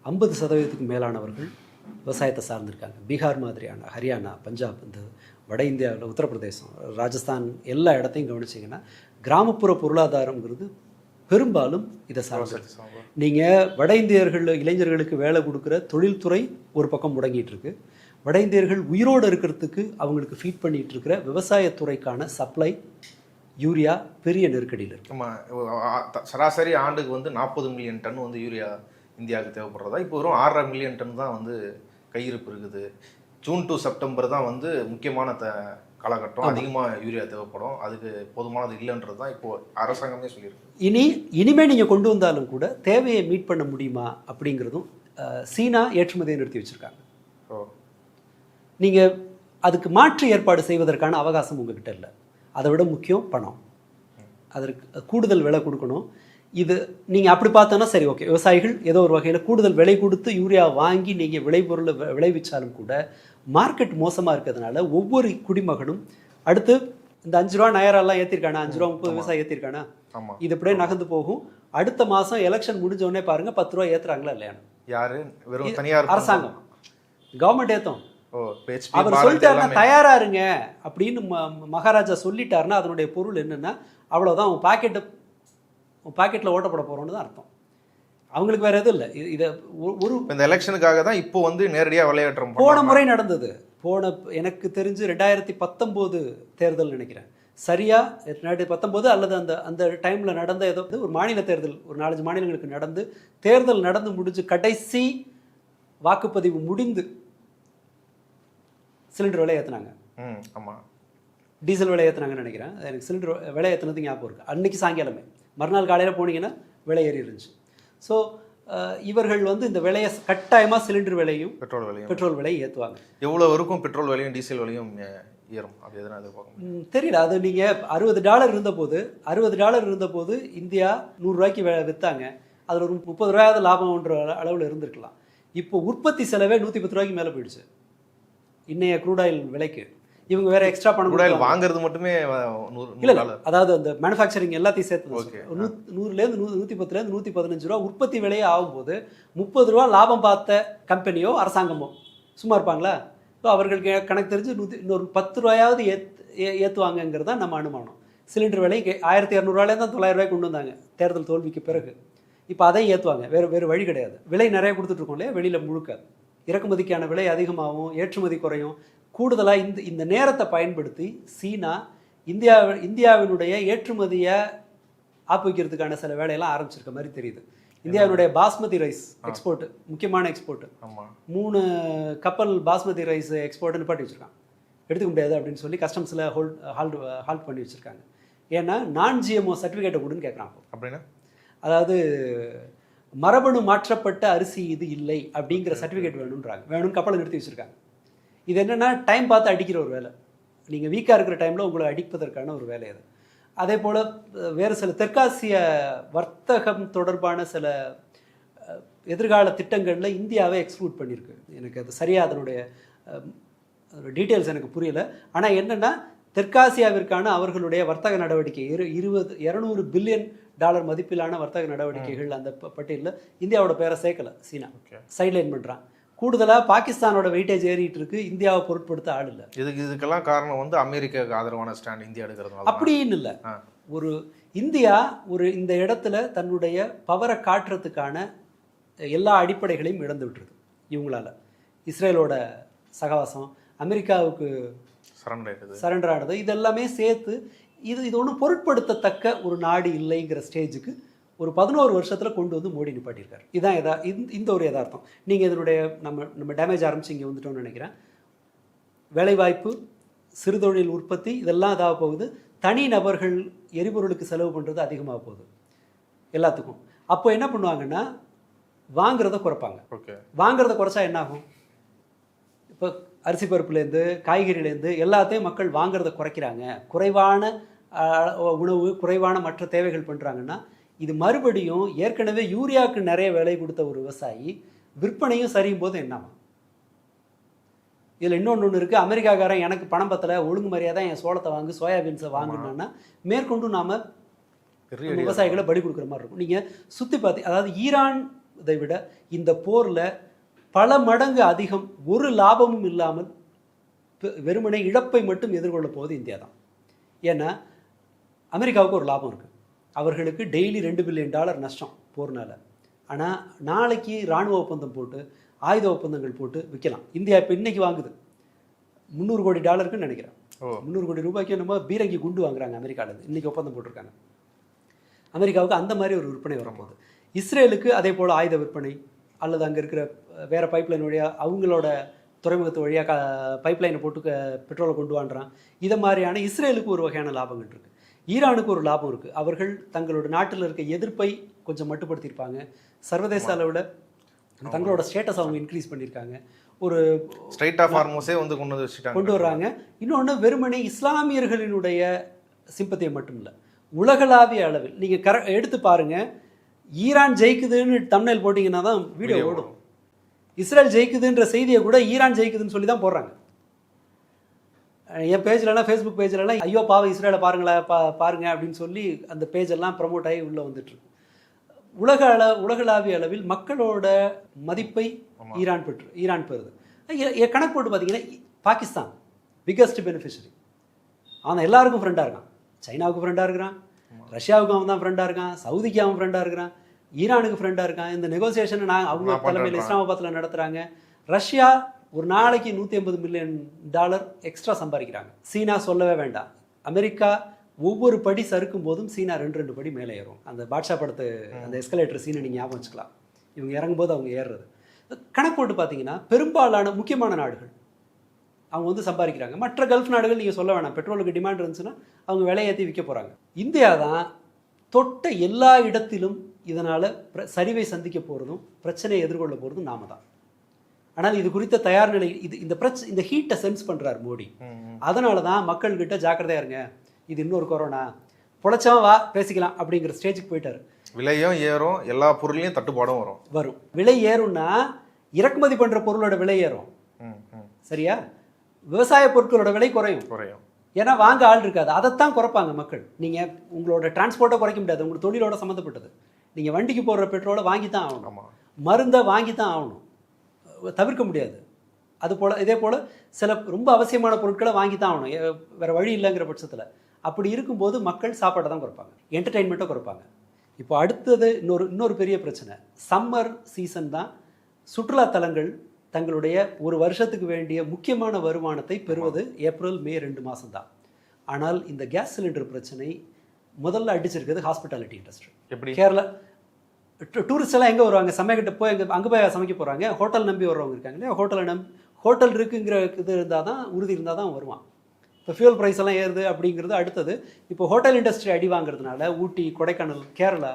50% மேலானவர்கள் விவசாயத்தை சார்ந்திருக்காங்க. பீகார் மாதிரியான, ஹரியானா, பஞ்சாப், இந்த வட இந்தியாவில் உத்தரப்பிரதேசம், ராஜஸ்தான் எல்லா இடத்தையும் கவனிச்சிங்கன்னா கிராமப்புற பொருளாதாரங்கிறது பெரும்பாலும் இதை சார்ந்து. நீங்கள் வட இந்தியர்கள் இளைஞர்களுக்கு வேலை கொடுக்குற தொழில்துறை ஒரு பக்கம் முடங்கிட்டு இருக்கு. வட இந்தியர்கள் உயிரோடு இருக்கிறதுக்கு அவங்களுக்கு ஃபீட் பண்ணிட்டு இருக்கிற விவசாயத்துறைக்கான சப்ளை யூரியா பெரிய நெருக்கடியில் இருக்கு. சராசரி ஆண்டுக்கு வந்து 40 மில்லியன் டன் வந்து யூரியா இந்தியாவுக்கு தேவைப்படுறதா. இப்போ வெறும் 6.5 மில்லியன் டன் தான் வந்து கையிருப்பு இருக்குது. ஜூன் டு செப்டம்பர் தான் வந்து முக்கியமான காலகட்டம். அதிகமாக யூரியா தேவைப்படும். அதுக்கு போதுமானது இல்லைன்றது தான் இப்போ அரசாங்கமே சொல்லியிருக்கு. இனிமேல் நீங்கள் கொண்டு வந்தாலும் கூட தேவையை மீட் பண்ண முடியுமா அப்படிங்கிறதும் சீனா ஏற்றுமதியை நிறுத்தி வச்சுருக்காங்க. நீங்கள் அதுக்கு மாற்று ஏற்பாடு செய்வதற்கான அவகாசம் உங்ககிட்ட இல்லை. அதை விட முக்கியம் பணம். அதற்கு கூடுதல் விலை கொடுக்கணும். இது நீங்கள் அப்படி பார்த்தோன்னா சரி, ஓகே, விவசாயிகள் ஏதோ ஒரு வகையில் கூடுதல் விலை கொடுத்து யூரியா வாங்கி நீங்கள் விளைபொருளை விளைவிச்சாலும் கூட மார்க்கெட் மோசமாக இருக்கிறதுனால ஒவ்வொரு குடிமகனும் அடுத்து இந்த 5 ரூபா நயரெல்லாம் ஏற்றிருக்கானா, 5 ரூபா 30 விவசாயம் ஏற்றிருக்கானா, இது இப்படியே நகர்ந்து போகும். அடுத்த மாதம் எலெக்ஷன் முடிஞ்சோடனே பாருங்க 10 ரூபா ஏற்றுறாங்களா இல்லையானு. யாரு? வெறும் தனியார் அரசாங்கம், கவர்மெண்ட் ஏற்றும். அவர் சொல்லிட்டாருன்னா தயாரா இருங்க அப்படின்னு மகாராஜா சொல்லிட்டாருன்னா அதனுடைய பொருள் என்னன்னா அவ்வளோதான், உன் பாக்கெட்டில் ஓட்டப்பட போகிறோன்னு தான் அர்த்தம். அவங்களுக்கு வேற எதுவும் இல்லை. இதை ஒரு இந்த எலெக்ஷனுக்காக தான் இப்போ வந்து நேரடியாக விளையாட்டுறோம். போன முறை நடந்தது. எனக்கு தெரிஞ்சு 2019 தேர்தல் நினைக்கிறேன். சரியா 2019 அல்லது அந்த டைமில் நடந்த ஏதோ ஒரு மாநில தேர்தல், ஒரு 4-5 மாநிலங்களுக்கு நடந்து தேர்தல் நடந்து முடிஞ்சு கடைசி வாக்குப்பதிவு முடிந்து சிலிண்டர் விலை ஏற்றினாங்க. ஆமாம், டீசல் விலை ஏற்றினாங்கன்னு நினைக்கிறேன். எனக்கு சிலிண்டர் விலை ஏற்றினது ஞாபகம் இருக்குது. அன்றைக்கி சாயங்காலமே, மறுநாள் காலையில் போனீங்கன்னா விலை ஏறி இருந்துச்சு. ஸோ இவர்கள் வந்து இந்த விலையை கட்டாயமாக சிலிண்டர் விலையும் பெட்ரோல் விலையும் ஏற்றுவாங்க. எவ்வளோ இருக்கும் பெட்ரோல் விலையும் டீசல் விலையும் ஏறும் அப்படி எதுனா எதிர்பார்க்க தெரியல. அது நீங்கள் $60 இருந்தபோது இந்தியா 100 ரூபாய்க்கு விற்றாங்க. அதில் ஒரு 30 ரூபாயாவது லாபம்ன்ற அளவில் இருந்திருக்கலாம். இப்போ உற்பத்தி செலவே 110 ரூபாய்க்கு மேலே போயிடுச்சு இன்னைய க்ரூட் ஆயில் விலைக்கு. இவங்க வேற எக்ஸ்ட்ரா பணம் வாங்குறது மட்டுமே இல்லை, அதாவது அந்த மேனுஃபேக்சரிங் எல்லாத்தையும் சேர்த்து 100லேருந்து 110லேருந்து 115 ரூபா உற்பத்தி விலையே ஆகும்போது 30 ரூபா லாபம் பார்த்த கம்பெனியோ அரசாங்கமோ சும்மா இருப்பாங்களா? அவர்கள் கணக்கு தெரிஞ்சு இன்னொரு 10 ரூபாயாவது ஏற்றுவாங்கங்கிறது தான் நம்ம அனுமானம். சிலிண்டர் விலை 1200 தான் 900 ரூபாய்க்கு கொண்டு வந்தாங்க தேர்தல் தோல்விக்கு பிறகு. இப்போ அதையும் ஏற்றுவாங்க, வேறு வழி கிடையாது. விலை நிறைய கொடுத்துட்ருக்கோம் இல்லையா வெளியில் முழுக்க. இறக்குமதிக்கான விலை அதிகமாகவும் ஏற்றுமதி குறையும். கூடுதலாக இந்த நேரத்தை பயன்படுத்தி சீனா இந்தியாவினுடைய ஏற்றுமதியை ஆப்பிக்கிறதுக்கான சில வேலையெல்லாம் ஆரம்பிச்சிருக்க மாதிரி தெரியுது. இந்தியாவினுடைய பாஸ்மதி ரைஸ் எக்ஸ்போர்ட், முக்கியமான எக்ஸ்போர்ட், 3 கப்பல் பாஸ்மதி ரைஸ் எக்ஸ்போர்ட் நிப்பாட்டி வச்சுருக்காங்க. எடுத்துக்க முடியாது அப்படின்னு சொல்லி கஸ்டம்ஸில் ஹால்ட் பண்ணி வச்சுருக்காங்க. ஏன்னா நான் GMO சர்டிஃபிகேட்டை கொடுன்னு கேட்குறாங்க. அப்படின்னா அதாவது மரபணு மாற்றப்பட்ட அரிசி இது இல்லை அப்படிங்கிற சர்டிஃபிகேட் வேணும்னு கப்பலை நிறுத்தி வச்சுருக்காங்க. இது என்னென்னா டைம் பார்த்து அடிக்கிற ஒரு வேலை. நீங்கள் வீக்காக இருக்கிற டைமில் உங்களை அடிப்பதற்கான ஒரு வேலை அது. அதே போல் வேறு சில தெற்காசிய வர்த்தகம் தொடர்பான சில எதிர்கால திட்டங்களில் இந்தியாவை எக்ஸ்க்ளூட் பண்ணியிருக்கு. எனக்கு அது சரியாக அதனுடைய டீட்டெயில்ஸ் எனக்கு புரியல. ஆனால் என்னென்னா தெற்காசியாவிற்கான அவர்களுடைய வர்த்தக நடவடிக்கை 200 பில்லியன் டாலர் மதிப்பிலான வர்த்தக நடவடிக்கைகள் அந்த பட்டியலில் இந்தியாவோட பேரை சேர்க்கலை. சீனா சைட்லைன் பண்ணுறான். கூடுதலாக பாகிஸ்தானோட வெயிட்டேஜ் ஏறிட்டு இருக்கு. இந்தியாவை பொருட்படுத்த ஆள் இல்லை. இதுக்கெல்லாம் காரணம் வந்து அமெரிக்காவுக்கு ஆதரவான ஸ்டாண்ட் இந்தியா எடுக்கிறது அப்படின்னு இல்லை. ஒரு இந்தியா இந்த இடத்துல தன்னுடைய பவரை காட்டுறதுக்கான எல்லா அடிப்படைகளையும் இழந்து விட்டுருது இவங்களால. இஸ்ரேலோட சகவாசம், அமெரிக்காவுக்கு சரண்டர் ஆனது, இதெல்லாமே சேர்த்து இது ஒன்றும் பொருட்படுத்தத்தக்க ஒரு நாடு இல்லைங்கிற ஸ்டேஜுக்கு ஒரு 11 வருஷத்தில் கொண்டு வந்து மோடி நிப்பாட்டியிருக்காரு. இதுதான் இந்த ஒரு யதார்த்தம். நீங்கள் இதனுடைய நம்ம டேமேஜ் ஆரம்பிச்சு இங்கே வந்துட்டோம்னு நினைக்கிறேன். வேலைவாய்ப்பு, சிறுதொழில் உற்பத்தி இதெல்லாம் இதாக போகுது. தனி நபர்கள் எரிபொருளுக்கு செலவு பண்ணுறது அதிகமாக போகுது எல்லாத்துக்கும். அப்போ என்ன பண்ணுவாங்கன்னா வாங்குறத குறைப்பாங்க. வாங்குறத குறைச்சா என்ன ஆகும்? இப்போ அரிசி பருப்புலேருந்து காய்கறிலேருந்து எல்லாத்தையும் மக்கள் வாங்குறத குறைக்கிறாங்க. குறைவான உணவு, குறைவான மற்ற தேவைகள் பண்ணுறாங்கன்னா இது மறுபடியும் ஏற்கனவே யூரியாவுக்கு நிறைய விலை கொடுத்த ஒரு விவசாயி விற்பனையும் சரியும் போது என்னாகும்? இதில் இன்னொன்று இருக்குது. அமெரிக்காக்காரன் எனக்கு பணம் பத்தலை, ஒழுங்கு மரியாதை என் சோளத்தை வாங்கு, சோயாபீன்ஸை வாங்கணுன்னா மேற்கொண்டு நாம் விவசாயிகளை பலி கொடுக்குற மாதிரி இருக்கும். நீங்கள் சுற்றி பார்த்து, அதாவது ஈரான் இதை விட இந்த போரில் பல மடங்கு அதிகம் ஒரு லாபமும் இல்லாமல் வெறுமனே இழப்பை மட்டும் எதிர்கொள்ள போவது இந்தியா தான். ஏன்னா அமெரிக்காவுக்கு ஒரு லாபம் இருக்குது. அவர்களுக்கு டெய்லி $2 பில்லியன் நஷ்டம் போர்னால. ஆனால் நாளைக்கு இராணுவ ஒப்பந்தம் போட்டு ஆயுத ஒப்பந்தங்கள் போட்டு விற்கலாம். இந்தியா இப்போ இன்றைக்கி வாங்குது $300 கோடி நினைக்கிறேன். 300 கோடி ரூபாய்க்கு நம்ம பீரங்கி குண்டு வாங்குறாங்க அமெரிக்காவிலேருந்து. இன்றைக்கி ஒப்பந்தம் போட்டிருக்காங்க. அமெரிக்காவுக்கு அந்த மாதிரி ஒரு விற்பனை வரும்போது இஸ்ரேலுக்கு அதே போல் ஆயுத விற்பனை அல்லது அங்கே இருக்கிற வேறு பைப்லைன் வழியாக அவங்களோட துறைமுகத்து வழியாக பைப்லைனை போட்டு பெட்ரோலை கொண்டு வாங்குறான். இதை மாதிரியான இஸ்ரேலுக்கு ஒரு வகையான லாபங்கள் இருக்குது. ஈரானுக்கு ஒரு லாபம் இருக்குது. அவர்கள் தங்களோட நாட்டில் இருக்க எதிர்ப்பை கொஞ்சம் மட்டுப்படுத்தியிருப்பாங்க. சர்வதேச அளவில் தங்களோட ஸ்டேட்டஸ் அவங்க இன்க்ரீஸ் பண்ணியிருக்காங்க. ஒரு ஸ்ட்ரைட் ஆஃப் ஹார்மோஸே வந்து கொண்டு வர்றாங்க. இன்னொன்று வெறுமனே இஸ்லாமியர்களினுடைய சிம்பத்தியை மட்டும் இல்லை, உலகளாவிய அளவில் நீங்கள் எடுத்து பாருங்கள். ஈரான் ஜெயிக்குதுன்னு தம்ப்நெயில் போட்டிங்கன்னா தான் வீடியோ ஓடும். இஸ்ரேல் ஜெயிக்குதுன்ற செய்தியை கூட ஈரான் ஜெயிக்குதுன்னு சொல்லி தான் போடுறாங்க. என் பேஜ்லலாம், ஃபேஸ்புக் பேஜ்லலாம் ஐயோ பாவம் இஸ்ரேலை பாருங்க அப்படின்னு சொல்லி அந்த பேஜெல்லாம் ப்ரமோட் ஆகி உள்ளே வந்துட்டுருக்கு. உலகளாவிய அளவில் மக்களோட மதிப்பை ஈரான் பெறுது. கணக்கு போட்டு பார்த்தீங்கன்னா பாகிஸ்தான் பிக்கஸ்ட் பெனிஃபிஷரி. அவன் எல்லாருக்கும் ஃப்ரெண்டாக இருக்கான். சைனாவுக்கு ஃப்ரெண்டாக இருக்கிறான், ரஷ்யாவுக்கு அவன் தான் ஃப்ரெண்டாக இருக்கான், சவுதிக்கு அவன் ஃப்ரெண்டாக இருக்கிறான், ஈரானுக்கு ஃப்ரெண்டாக இருக்கான். இந்த நெகோசியேஷனை அவங்க தலைமையில் இஸ்லாமாபாத்தில் நடத்துகிறாங்க. ரஷ்யா ஒரு நாளைக்கு $150 மில்லியன் எக்ஸ்ட்ரா சம்பாதிக்கிறாங்க. சீனா சொல்லவே வேண்டாம். அமெரிக்கா ஒவ்வொரு படி சறுக்கும் போதும் சீனா 2 படி மேலே ஏறும். அந்த பாட்ஷா படத்து அந்த எஸ்கலேட்டர் சீனை நீங்கள் ஞாபகம் வச்சுக்கலாம். இவங்க இறங்கும்போது அவங்க ஏறுறது கணக்கு போட்டு பார்த்தீங்கன்னா பெரும்பாலான முக்கியமான நாடுகள் அவங்க வந்து சம்பாதிக்கிறாங்க. மற்ற கல்ஃப் நாடுகள் நீங்கள் சொல்ல வேணாம். பெட்ரோலுக்கு டிமாண்ட் இருந்துச்சுன்னா அவங்க விலையேற்றி விற்க போகிறாங்க. இந்தியா தான் தொட்ட எல்லா இடத்திலும் இதனால் சரிவை சந்திக்க போகிறதும் பிரச்சனையை எதிர்கொள்ள போகிறதும் நாம தான். ஆனால் இது குறித்த தயார் நிலை இந்த ஹீட்டை சென்ஸ் பண்ணுறார் மோடி. அதனால தான் மக்கள்கிட்ட ஜாக்கிரதையா இருங்க, இது இன்னொரு கொரோனா, பொழைச்சவன் வா பேசிக்கலாம் அப்படிங்கிற ஸ்டேஜுக்கு போயிட்டாரு. விலையும் ஏறும், எல்லா பொருளையும் தட்டுப்பாடும் வரும். விலை ஏறும்னா இறக்குமதி பண்ணுற பொருளோட விலை ஏறும். சரியா? விவசாய பொருட்களோட விலை குறையும். ஏன்னா வாங்க ஆள் இருக்காது. அதைத்தான் குறைப்பாங்க மக்கள். நீங்கள் உங்களோட டிரான்ஸ்போர்ட்டை குறைக்க முடியாது, உங்களோட தொழிலோட சம்மந்தப்பட்டது. நீங்கள் வண்டிக்கு போடுற பெட்ரோலை வாங்கி தான் ஆகணும், மருந்தை வாங்கி தான் ஆகணும், தவிர்க்க முடியாது. இதே போல் சில ரொம்ப அவசியமான பொருட்களை வாங்கி தான் ஆகணும், வேறு வழி இல்லைங்கிற பட்சத்தில். அப்படி இருக்கும்போது மக்கள் சாப்பாட்டை தான் குறைப்பாங்க, என்டர்டெயின்மெண்ட்டை குறைப்பாங்க. இப்போ அடுத்தது இன்னொரு பெரிய பிரச்சனை, சம்மர் சீசன் தான் சுற்றுலா தலங்கள் தங்களுடைய ஒரு வருஷத்துக்கு வேண்டிய முக்கியமான வருமானத்தை பெறுவது ஏப்ரல் மே 2 மாதம் தான். ஆனால் இந்த கேஸ் சிலிண்டர் பிரச்சனை முதல்ல அடிச்சிருக்கிறது ஹாஸ்பிட்டாலிட்டி இண்டஸ்ட்ரி. எப்படி? கேரளா டூரிஸ்ட் எல்லாம் எங்கே வருவாங்க, சமைக்கிட்ட போய் அங்கே போய் சமைக்க போகிறாங்க. ஹோட்டல் நம்பி வர்றவங்க இருக்காங்க இல்லையா, ஹோட்டல் இருக்குங்கிற இது இருந்தால் தான், உறுதி இருந்தால் தான் வருவான். இப்போ ஃபியூல் ப்ரைஸ் எல்லாம் ஏறுது அப்படிங்கிறது அடுத்தது. இப்போ ஹோட்டல் இண்டஸ்ட்ரி அடி வாங்குறதுனால ஊட்டி, கொடைக்கானல், கேரளா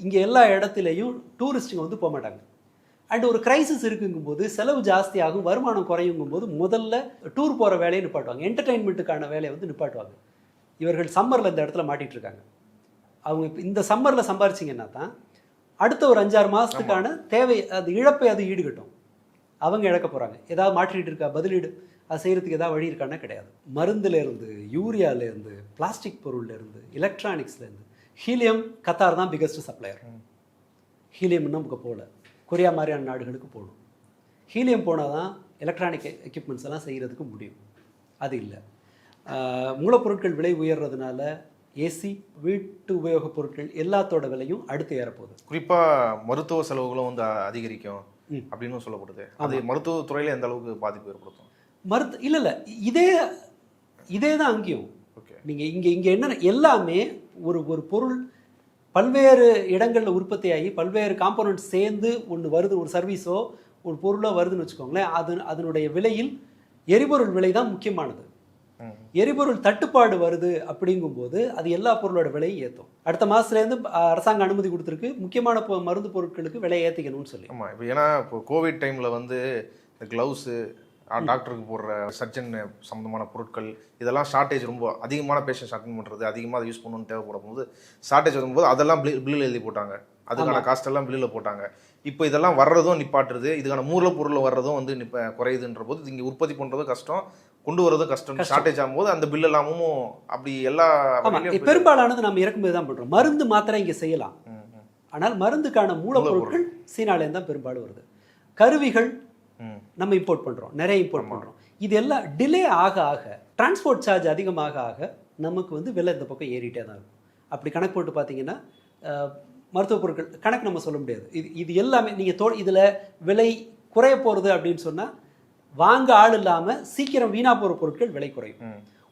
இங்கே எல்லா இடத்துலையும் டூரிஸ்ட்டுங்க வந்து போக மாட்டாங்க. அண்ட் ஒரு கிரைசிஸ் இருக்குங்கும்போது செலவு ஜாஸ்தியாகும், வருமானம் குறையுங்கும்போது முதல்ல டூர் போகிற வேலையை நிப்பாட்டுவாங்க, என்டர்டெயின்மெண்ட்டுக்கான வேலையை வந்து நிப்பாட்டுவாங்க. இவர்கள் சம்மரில் இந்த இடத்துல மாட்டிகிட்டு இருக்காங்க. அவங்க இந்த சம்மரில் சம்பாரிச்சிங்கன்னா தான் அடுத்த ஒரு 5-6 மாதத்துக்கான தேவை, அது இழப்பை அது ஈடுகட்டும். அவங்க இழக்க போகிறாங்க. ஏதாவது மாற்றிட்டு இருக்கா, பதிலீடு அது செய்கிறதுக்கு ஏதாவது வழி இருக்கான்னா கிடையாது. மருந்துலேருந்து, யூரியாலேருந்து, பிளாஸ்டிக் பொருள்லேருந்து, எலக்ட்ரானிக்ஸ்லேருந்து, ஹீலியம் கத்தார் தான் பிகஸ்ட் சப்ளையர். ஹீலியம் இன்னும் போகல, கொரியா மாதிரியான நாடுகளுக்கு போகணும். ஹீலியம் போனால் தான் எலக்ட்ரானிக் எக்யூப்மெண்ட்ஸ் எல்லாம் செய்கிறதுக்கு முடியும். அது இல்லை. மூலப்பொருட்கள் விலை உயர்றதுனால ஏசி, வீட்டு உபயோகப் பொருட்கள் எல்லாத்தோட விலையும் அடுத்து ஏறப்போகுது. குறிப்பாக மருத்துவ செலவுகளும் வந்து அதிகரிக்கும் அப்படின்னு சொல்லப்படுது. அது மருத்துவத்துறையில் எந்த அளவுக்கு பாதிப்பு ஏற்படுத்தும்? இல்லை இதே தான் அங்கேயும். நீங்கள் இங்கே என்ன எல்லாமே ஒரு பொருள் பல்வேறு இடங்களில் உற்பத்தி ஆகி பல்வேறு காம்போனன்ட்ஸ் சேர்ந்து ஒன்று வருது, ஒரு சர்வீஸோ ஒரு பொருளோ வருதுன்னு வச்சுக்கோங்களேன். அதனுடைய விலையில் எரிபொருள் விலை தான் முக்கியமானது. எரிபொருள் தட்டுப்பாடு வருது அப்படிங்கும்போது அது எல்லா பொருளோட விலையும் ஏற்றும். அடுத்த மாதத்துலேருந்து அரசாங்கம் அனுமதி கொடுத்துருக்கு முக்கியமான மருந்து பொருட்களுக்கு விலை ஏற்றிக்கணும்னு சொல்லி. ஆமாம். இப்போ ஏன்னா இப்போ கோவிட் டைமில் வந்து இந்த க்ளவுஸு, டாக்டருக்கு போடுற சர்ஜன் சம்மந்தமான பொருட்கள் இதெல்லாம் ஷார்ட்டேஜ், ரொம்ப அதிகமான பேஷண்ட்ஸ் அட்டென்ட் பண்ணுறது, அதிகமாக அதை யூஸ் பண்ணணும்னு தேவைப்படும் போது ஷார்ட்டேஜ் வரும்போது அதெல்லாம் பில்லில் எழுதி போட்டாங்க, அதுக்கான காஸ்ட் எல்லாம் பில்லில் போட்டாங்க. இப்போ இதெல்லாம் வர்றதும் நிப்பாட்டுறது, இதுக்கான மூலப்பொருள் வர்றதும் வந்து குறையுதுன்ற போது இங்கே உற்பத்தி பண்ணுறதும் கஷ்டம், கொண்டு வரதும் கஷ்டம். ஷார்ட்டேஜ் ஆகும்போது அந்த பில் எல்லாமும் அப்படி எல்லா பெரும்பாலானது நம்ம இறக்குமதி தான் பண்ணுறோம். மருந்து மாத்திரை இங்கே செய்யலாம், ஆனால் மருந்துக்கான மூலப்பொருட்கள் சீனாலேருந்து தான் பெரும்பாலும் வருது. கருவிகள் நம்ம இம்போர்ட் பண்ணுறோம், நிறைய இம்போர்ட் பண்ணுறோம். இது எல்லாம் டிலே ஆக ஆக, டிரான்ஸ்போர்ட் சார்ஜ் அதிகமாக ஆக நமக்கு வந்து விலை இந்த பக்கம் ஏறிட்டே தான் இருக்கும். அப்படி கணக்கு போட்டு பார்த்தீங்கன்னா மருத்துவ பொருட்கள் கணக்கு நம்ம சொல்ல முடியாது. இது எல்லாமே நீங்கள் இதில் விலை குறைய போகிறது அப்படின்னு சொன்னால் வாங்க ஆள் இல்லாமல் சீக்கிரம் வீணாக போகிற பொருட்கள் விலை குறையும்.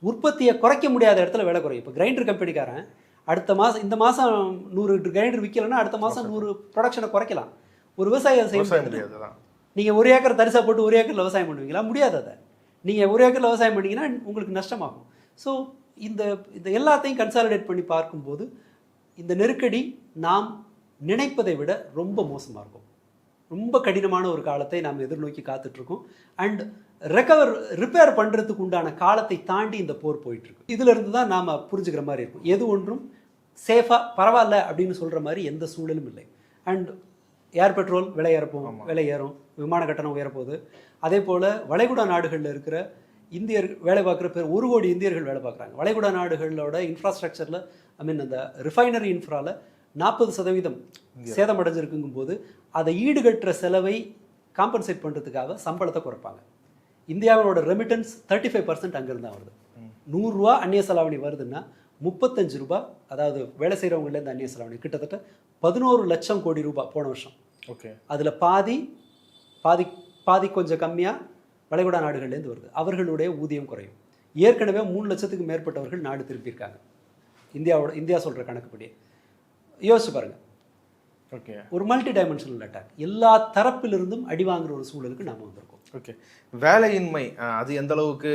உற்பத்தியை குறைக்க முடியாத இடத்துல விலை குறையும். இப்போ கிரைண்டர் கம்பெனிக்காரன் அடுத்த மாதம், இந்த மாதம் 100 கிரைண்டர் விற்கலைன்னா அடுத்த மாதம் 100 ப்ரொடக்ஷனை குறைக்கலாம். ஒரு விவசாயி அதை செய்ய முடியாது. நீங்கள் 1 ஏக்கர் தரிசாக போட்டு 1 ஏக்கரில் விவசாயம் பண்ணுவீங்களா? முடியாது. அதை நீங்கள் 1 ஏக்கரில் விவசாயம் பண்ணிங்கன்னா உங்களுக்கு நஷ்டமாகும். ஸோ இந்த எல்லாத்தையும் கன்சாலிடேட் பண்ணி பார்க்கும்போது இந்த நெருக்கடி நாம் நினைப்பதை விட ரொம்ப மோசமாக இருக்கும். ரொம்ப கடினமான ஒரு காலத்தை நாம் எதிர்நோக்கி காத்துட்ருக்கோம். அண்ட் ரிப்பேர் பண்ணுறதுக்கு உண்டான காலத்தை தாண்டி இந்த போர் போயிட்டுருக்கு. இதிலிருந்து தான் நாம் புரிஞ்சுக்கிற மாதிரி இருக்கும். எது ஒன்றும் சேஃபாக பரவாயில்ல அப்படின்னு சொல்கிற மாதிரி எந்த சூழலும் இல்லை. அண்ட் ஏர் பெட்ரோல் விலை ஏறும், விமான கட்டணம் உயரப்போகுது. அதே போல் வளைகுடா நாடுகளில் இருக்கிற இந்தியர் வேலை பார்க்குற 1 கோடி இந்தியர்கள் வேலை பார்க்குறாங்க. வளைகுடா நாடுகளோட இன்ஃப்ராஸ்ட்ரக்சரில், அந்த ரிஃபைனரி இன்ஃப்ராவில் 40% சேதமடைஞ்சிருக்குங்கும் போது அதை ஈடுகட்டுற செலவை காம்பன்சேட் பண்ணுறதுக்காக சம்பளத்தை குறைப்பாங்க. இந்தியாவோட ரெமிட்டன்ஸ் 35% அங்கேருந்து தான் வருது. 100 ரூபா அந்நிய செலாவணி வருதுன்னா 35 ரூபாய், அதாவது வேலை செய்கிறவங்கலேருந்து அந்நிய செலாவணி கிட்டத்தட்ட 11 லட்சம் கோடி ரூபாய் போன வருஷம். அதில் பாதி கொஞ்சம் கம்மியாக வளைகுடா நாடுகள்லேருந்து வருது. அவர்களுடைய ஊதியம் குறையும். ஏற்கனவே 3 லட்சத்துக்கு மேற்பட்டவர்கள் நாடு திருப்பியிருக்காங்க இந்தியா சொல்கிற கணக்குப்படி. யோசிச்சு பாருங்கள். ஒரு மல்டி டைமென்ஷனல் அட்டாக், எல்லா தரப்பிலிருந்தும் அடி வாங்குற ஒரு சூழலுக்கு நாம் வந்திருக்கோம். வேலையின்மை அது எந்த அளவுக்கு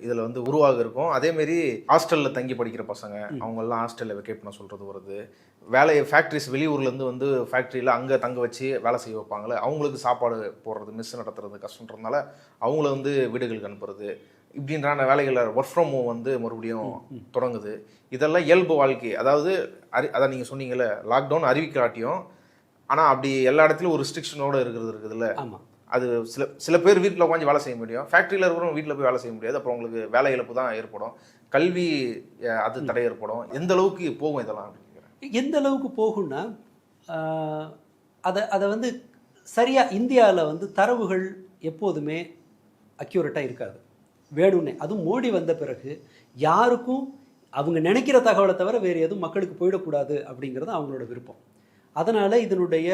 இதில் வந்து உருவாக இருக்கும். அதேமாரி ஹாஸ்டலில் தங்கி படிக்கிற பசங்க, அவங்கெல்லாம் ஹாஸ்டலில் வெக்கேட் பண்ண சொல்கிறது வருது. ஃபேக்ட்ரிஸ் வெளியூர்லேருந்து வந்து ஃபேக்ட்ரியில் அங்கே தங்க வச்சு வேலை செய்ய வைப்பாங்களே, அவங்களுக்கு சாப்பாடு போடுறது, மெஸ் நடத்துறது கஷ்டன்றதுனால அவங்கள வந்து வீடுகளுக்கு அனுப்புறது, இப்படின்றான வேலைகளை ஒர்க் ஃப்ரம் ஹோம் வந்து மறுபடியும் தொடங்குது. இதெல்லாம் இயல்பு வாழ்க்கை. அதாவது அதான் நீங்கள் சொன்னீங்கல்ல, லாக்டவுன் அறிவிக்காட்டியும் ஆனால் அப்படி எல்லா இடத்துலையும் ஒரு ரெஸ்ட்ரிக்ஷனோடு இருக்குதுல்ல. ஆமாம். அது சில பேர் வீட்டில் உட்காந்து வேலை செய்ய முடியும், ஃபேக்ட்ரியில் இருக்கிறவங்க வீட்டில் போய் வேலை செய்ய முடியாது. அப்புறம் உங்களுக்கு வேலை இழப்பு தான் ஏற்படும், கல்வி அது தடை ஏற்படும். எந்த அளவுக்கு போகும் இதெல்லாம்? எந்த அளவுக்கு போகும்னா அதை வந்து சரியாக இந்தியாவில் வந்து தரவுகள் எப்போதுமே அக்யூரேட்டாக இருக்காது. வேணும்னே அதுவும் மோடி வந்த பிறகு யாருக்கும் அவங்க நினைக்கிற தகவலை தவிர வேறு எதுவும் மக்களுக்கு போயிடக்கூடாது அப்படிங்கிறது அவங்களோட விருப்பம். அதனால் இதனுடைய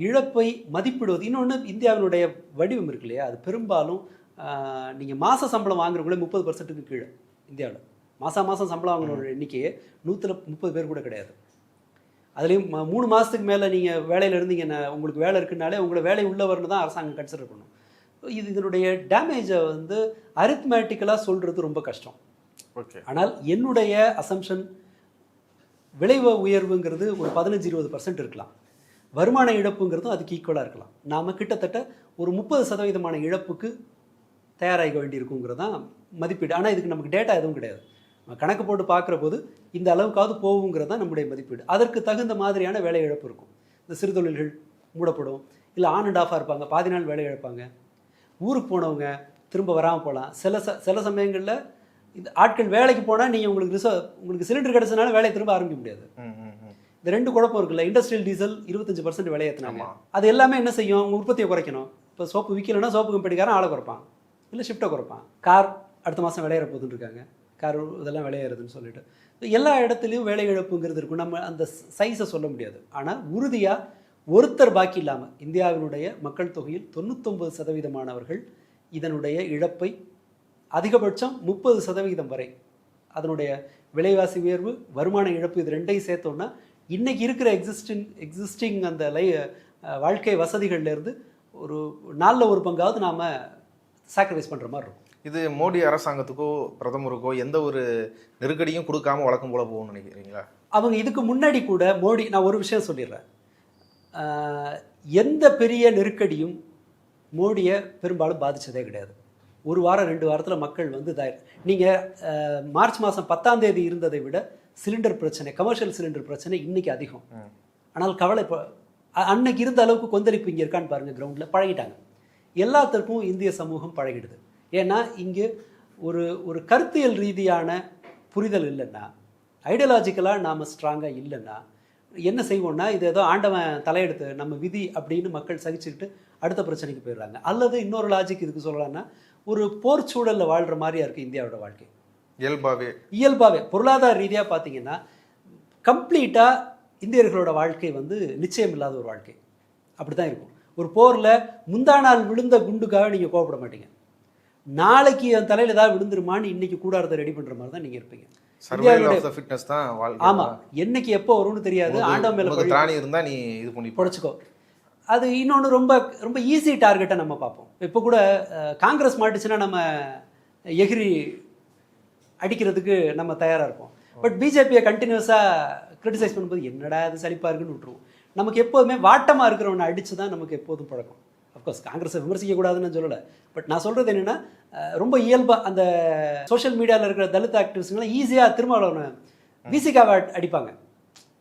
இழப்பை மதிப்பிடுவது. இன்னொன்று, இந்தியாவினுடைய வடிவம் இருக்கு இல்லையா, அது பெரும்பாலும் நீங்கள் மாத சம்பளம் வாங்குறவங்களே 30% கீழே. இந்தியாவில் மாதம் சம்பளம் வாங்குறவங்களோட எண்ணிக்கையே 130 பேர் கூட கிடையாது. அதுலேயும் 3 மாதத்துக்கு மேலே நீங்கள் வேலையில் இருந்தீங்கன்னா, உங்களுக்கு வேலை இருக்குனாலே உங்களை வேலை உள்ளவர்னு தான் அரசாங்கம் கன்சிடர் பண்ணும். இதனுடைய டேமேஜை வந்து அரித்மேட்டிக்கலாக சொல்கிறது ரொம்ப கஷ்டம். ஓகே. ஆனால் என்னுடைய அசம்ஷன் விலை உயர்வுங்கிறது ஒரு 15-20% இருக்கலாம். வருமான இழப்புங்கிறதும் அதுக்கு ஈக்குவலாக இருக்கலாம். நாம் கிட்டத்தட்ட ஒரு 30% இழப்புக்கு தயாராக வேண்டியிருக்குங்கிறது தான் மதிப்பீடு. ஆனால் இதுக்கு நமக்கு டேட்டா எதுவும் கிடையாது. கணக்கு போட்டு பார்க்குற போது இந்த அளவுக்காவது போகுங்கிறது தான் நம்முடைய மதிப்பீடு. அதற்கு தகுந்த மாதிரியான வேலை இழப்பு இருக்கும். இந்த சிறு தொழில்கள் மூடப்படும், இல்லை ஆன் அண்ட் ஆஃபாக இருப்பாங்க, பாதி நாள் வேலை இழப்பாங்க. ஊருக்கு போனவங்க திரும்ப வராமல் போகலாம். சில சமயங்களில் இந்த ஆட்கள் வேலைக்கு போனால் நீங்கள் உங்களுக்கு சிலிண்டர் கிடச்சதுனால வேலையை திரும்ப ஆரம்பிக்க முடியாது. இந்த 2 குழப்பம் இருக்குல்ல. இண்டஸ்ட்ரியல் டீசல் 25% விலை ஏற்றினாங்க. அது எல்லாமே என்ன செய்யும், அவங்க உற்பத்தியை குறைக்கணும். இப்போ சோப்பு விற்கலைன்னா சோப்பு கம்பெனிக்காரன் ஆளை குறைப்பான், இல்லை ஷிஃப்ட்டை குறைப்பான். கார் அடுத்த மாதம் விளையாட போதுன்னு இருக்காங்க, கார் இதெல்லாம் விளையாடுறதுன்னு சொல்லிட்டு எல்லா இடத்துலையும் வேலை இழப்புங்கிறது இருக்கும். நம்ம அந்த சைஸை சொல்ல முடியாது. ஆனால் உறுதியாக ஒருத்தர் பாக்கி இல்லாமல் இந்தியாவினுடைய மக்கள் தொகையில் 99% இதனுடைய இழப்பை அதிகபட்சம் 30% வரை அதனுடைய விலைவாசி உயர்வு, வருமான இழப்பு, இது ரெண்டையும் சேர்த்தோன்னா இன்றைக்கி இருக்கிற எக்ஸிஸ்டிங் அந்த வாழ்க்கை வசதிகள்லேருந்து ஒரு 4 பங்காவது நாம் சாக்ரிஃபைஸ் பண்ணுற மாதிரி இருக்கும். இது மோடி அரசாங்கத்துக்கோ பிரதமருக்கோ எந்த ஒரு நெருக்கடியும் கொடுக்காம வழக்கம் போல போகணும்னு நினைக்கிறீங்களா? அவங்க இதுக்கு முன்னாடி கூட மோடி, நான் ஒரு விஷயம் சொல்லிடுறேன், எந்த பெரிய நெருக்கடியும் மோடியை பெரும்பாலும் பாதித்ததே கிடையாது. 1 வாரம் 2 வாரத்தில் மக்கள் வந்து நீங்கள் மார்ச் மாதம் 10ஆம் தேதி இருந்ததை விட சிலிண்டர் பிரச்சனை, கமர்ஷியல் சிலிண்டர் பிரச்சனை இன்னைக்கு அதிகம். ஆனால் கவலை, இப்போ அன்னைக்கு இருந்த அளவுக்கு கொந்தளிப்பு இங்கே இருக்கான்னு பாருங்கள். கிரவுண்டில் பழகிட்டாங்க. எல்லாத்திற்கும் இந்திய சமூகம் பழகிடுது. ஏன்னா இங்கே ஒரு கருத்தியல் ரீதியான புரிதல் இல்லைன்னா, ஐடியாலஜிக்கலாக நாம் ஸ்ட்ராங்காக இல்லைன்னா என்ன செய்வோம்னா, இது ஏதோ ஆண்டவன் தலையெடுத்து நம்ம விதி அப்படின்னு மக்கள் சகிச்சுக்கிட்டு அடுத்த பிரச்சனைக்கு போயிடுறாங்க. அல்லது இன்னொரு லாஜிக் இதுக்கு சொல்லலாம்னா, ஒரு போர் சூழலில் வாழ்கிற மாதிரியா இருக்குது இந்தியாவோட வாழ்க்கை. இயல்பாகவே பொருளாதார ரீதியாக பார்த்தீங்கன்னா கம்ப்ளீட்டாக இந்தியர்களோட வாழ்க்கை வந்து நிச்சயம் இல்லாத ஒரு வாழ்க்கை. அப்படி தான் இருக்கும். ஒரு போரில் முந்தா நாள் விழுந்த குண்டுக்காக நீங்கள் கோவப்பட மாட்டீங்க. நாளைக்கு என் தலையில் ஏதாவது விழுந்துருமான்னு இன்னைக்கு கூடாரத்தை ரெடி பண்ணுற மாதிரி தான் நீங்கள் இருப்பீங்க. ஆமாம், என்னைக்கு எப்போ வரும்னு தெரியாது. ஆண்டவன் மேலே இருந்தால் நீ இது பண்ணி பொழைச்சிக்கோ. அது இன்னொன்று ரொம்ப ரொம்ப ஈஸி டார்கெட்டை நம்ம பார்ப்போம். இப்போ கூட காங்கிரஸ் மாட்டுச்சுன்னா நம்ம எகிரி அடிக்கிறதுக்கு நம்ம தயாராக இருப்போம். பட் பிஜேபியை கண்டினியூஸாக கிரிட்டிசைஸ் பண்ணும்போது என்னடா அது சலிப்பாக இருக்குன்னு விட்டுருவோம். நமக்கு எப்போதுமே வாட்டமாக இருக்கிறவனை அடித்து தான் நமக்கு எப்போதும் பழக்கம். அஃப்கோர்ஸ் காங்கிரஸை விமர்சிக்கக்கூடாதுன்னு சொல்லலை. பட் நான் சொல்கிறது என்னென்னா, ரொம்ப இயல்பாக அந்த சோஷியல் மீடியாவில் இருக்கிற தலித் ஆக்டிவிஸ்ட்லாம் ஈஸியாக திருமாவளவனை விசிகாவை அடிப்பாங்க.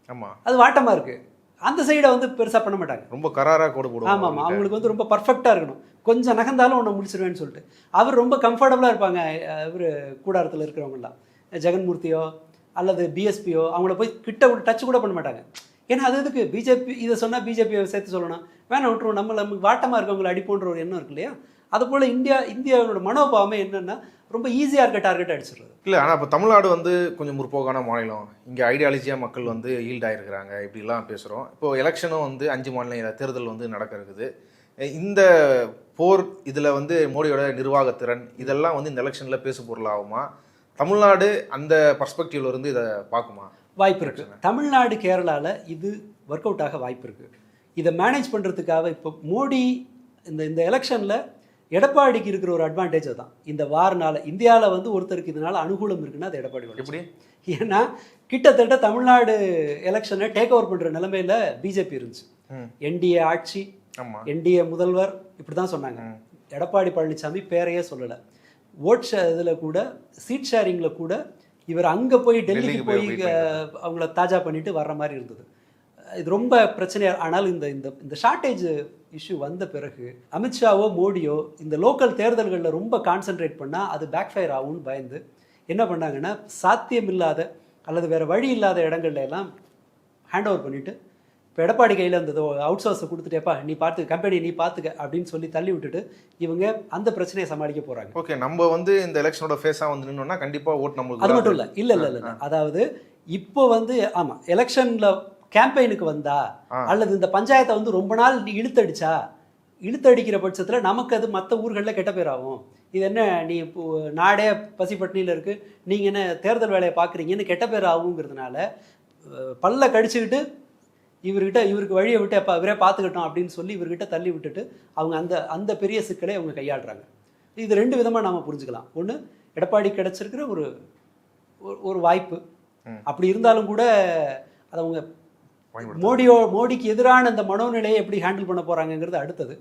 ஆமாம், அது வாட்டமாக இருக்குது. அந்த சைடை வந்து பெருசாக பண்ண மாட்டாங்க, ரொம்ப கராராக கோடு போடுவாங்க. ஆமாம், அவங்களுக்கு வந்து ரொம்ப பர்ஃபெக்டாக இருக்கணும். கொஞ்சம் நகர்ந்தாலும் ஒன்று முடிச்சிருவேன்னு சொல்லிட்டு அவர் ரொம்ப கம்ஃபர்டபுளாக இருப்பாங்க. இவர் கூடாரத்தில் இருக்கிறவங்களாம் ஜெகன்மூர்த்தியோ அல்லது பிஎஸ்பியோ அவங்கள போய் கிட்ட டச் கூட பண்ண மாட்டாங்க. ஏன்னா அது எதுக்கு பிஜேபி இதை சொன்னால் பிஜேபியை சேர்த்து சொல்லணும், வேணாம் விட்டுருவோம், நமக்கு வாட்டமாக இருக்கவங்களை அடிப்போன்ற ஒரு எண்ணம் இருக்கு இல்லையா. அதுபோல் இந்தியாவோட மனோபாவமே என்னென்னா ரொம்ப ஈஸியாக இருக்க டார்கெட் அடிச்சிடுறது. இல்லை, ஆனால் இப்போ தமிழ்நாடு வந்து கொஞ்சம் முற்போக்கான மாநிலம். இங்கே ஐடியாலஜியாக மக்கள் வந்து ஈல்ட் ஆகிருக்கிறாங்க, இப்படிலாம் பேசுகிறோம். இப்போது எலெக்ஷனும் வந்து 5 மாநில தேர்தல் வந்து நடக்க இருக்குது. இந்த போர் இதில் வந்து மோடியோட நிர்வாகத்திறன் இதெல்லாம் வந்து இந்த எலெக்ஷனில் பேசு பொருளாகுமா? தமிழ்நாடு அந்த பர்ஸ்பெக்டிவ்ல இருந்து இதை பார்க்குமா? வாய்ப்பு இருக்குது. தமிழ்நாடு கேரளாவில் இது ஒர்க் அவுட் ஆக வாய்ப்பு இருக்குது. இதை மேனேஜ் பண்ணுறதுக்காக இப்போ மோடி இந்த எலெக்ஷனில் எடப்பாடிக்கு இருக்கிற ஒரு அட்வான்டேஜ் தான். இந்த வாரனால இந்தியாவில் வந்து ஒருத்தருக்கு இதனால் அனுகூலம் இருக்குன்னா அது எடப்பாடி. எப்படி? ஏன்னா கிட்டத்தட்ட தமிழ்நாடு எலெக்ஷனை டேக் ஓவர் பண்ணுற நிலைமையில் பிஜேபி இருந்துச்சு. என்டிஏ ஆட்சி, என்டிஏ முதல்வர் இப்படி தான் சொன்னாங்க. எடப்பாடி பழனிசாமி பேரையே சொல்லலை. ஓட் இதில் கூட சீட் ஷேரிங்கில் கூட இவர் அங்கே போய் டெல்லிக்கு போய் அவங்கள தாஜா பண்ணிட்டு வர்ற மாதிரி இருந்தது. இது ரொம்ப பிரச்சனையாக. ஆனால் இந்த ஷார்ட்டேஜ் இஷ்யூ வந்த பிறகு அமித்ஷாவோ மோடியோ இந்த லோக்கல் தேர்தல்களில் ரொம்ப கான்சென்ட்ரேட் பண்ணால் அது பேக்ஃபயர் ஆகும்னு பயந்து என்ன பண்ணாங்கன்னா, சாத்தியம் இல்லாத அல்லது வேறு வழி இல்லாத இடங்கள்ல எல்லாம் ஹேண்ட் ஓவர் பண்ணிவிட்டு இப்போ எடப்பாடி கையில் அந்த அவுட் சோர்ஸை கொடுத்துட்டேப்பா நீ பார்த்து கம்பெனி நீ பார்த்துக்க அப்படின்னு சொல்லி தள்ளி விட்டுட்டு இவங்க அந்த பிரச்சனையை சமாளிக்க போகிறாங்க. ஓகே, நம்ம வந்து இந்த எலெக்ஷனோட ஃபேஸாக வந்து நின்னோம்னா கண்டிப்பாக ஓட் நம்மளுக்கு அது மட்டும் இல்லை அதாவது இப்போ வந்து ஆமாம் எலெக்ஷனில் கேம்பெயினுக்கு வந்தா அல்லது இந்த பஞ்சாயத்தை வந்து ரொம்ப நாள் இழுத்தடிக்கிற பட்சத்தில் நமக்கு அது மற்ற ஊர்களில் கெட்ட பேர் ஆகும். இது என்ன நீ இப்போ நாடே பசிப்பட்டினியில் இருக்குது, நீங்கள் என்ன தேர்தல் வேலையை பார்க்குறீங்கன்னு கெட்ட பேர் ஆகுங்கிறதுனால பல்ல கடிச்சுக்கிட்டு இவருக்கு வழியை விட்டு அப்போ இவரே பார்த்துக்கிட்டோம் அப்படின்னு சொல்லி இவர்கிட்ட தள்ளி விட்டுட்டு அவங்க அந்த பெரிய சிக்கலை அவங்க கையாளுறாங்க. இது ரெண்டு விதமாக நாம் புரிஞ்சுக்கலாம். ஒன்று, எடப்பாடி கிடச்சிருக்கிற ஒரு வாய்ப்பு. அப்படி இருந்தாலும் கூட அதை அவங்க மோடிக்கு எதிரான அந்த மனோநிலையை எப்படி ஹேண்டில் பண்ண போகிறாங்கங்கிறது அடுத்தது.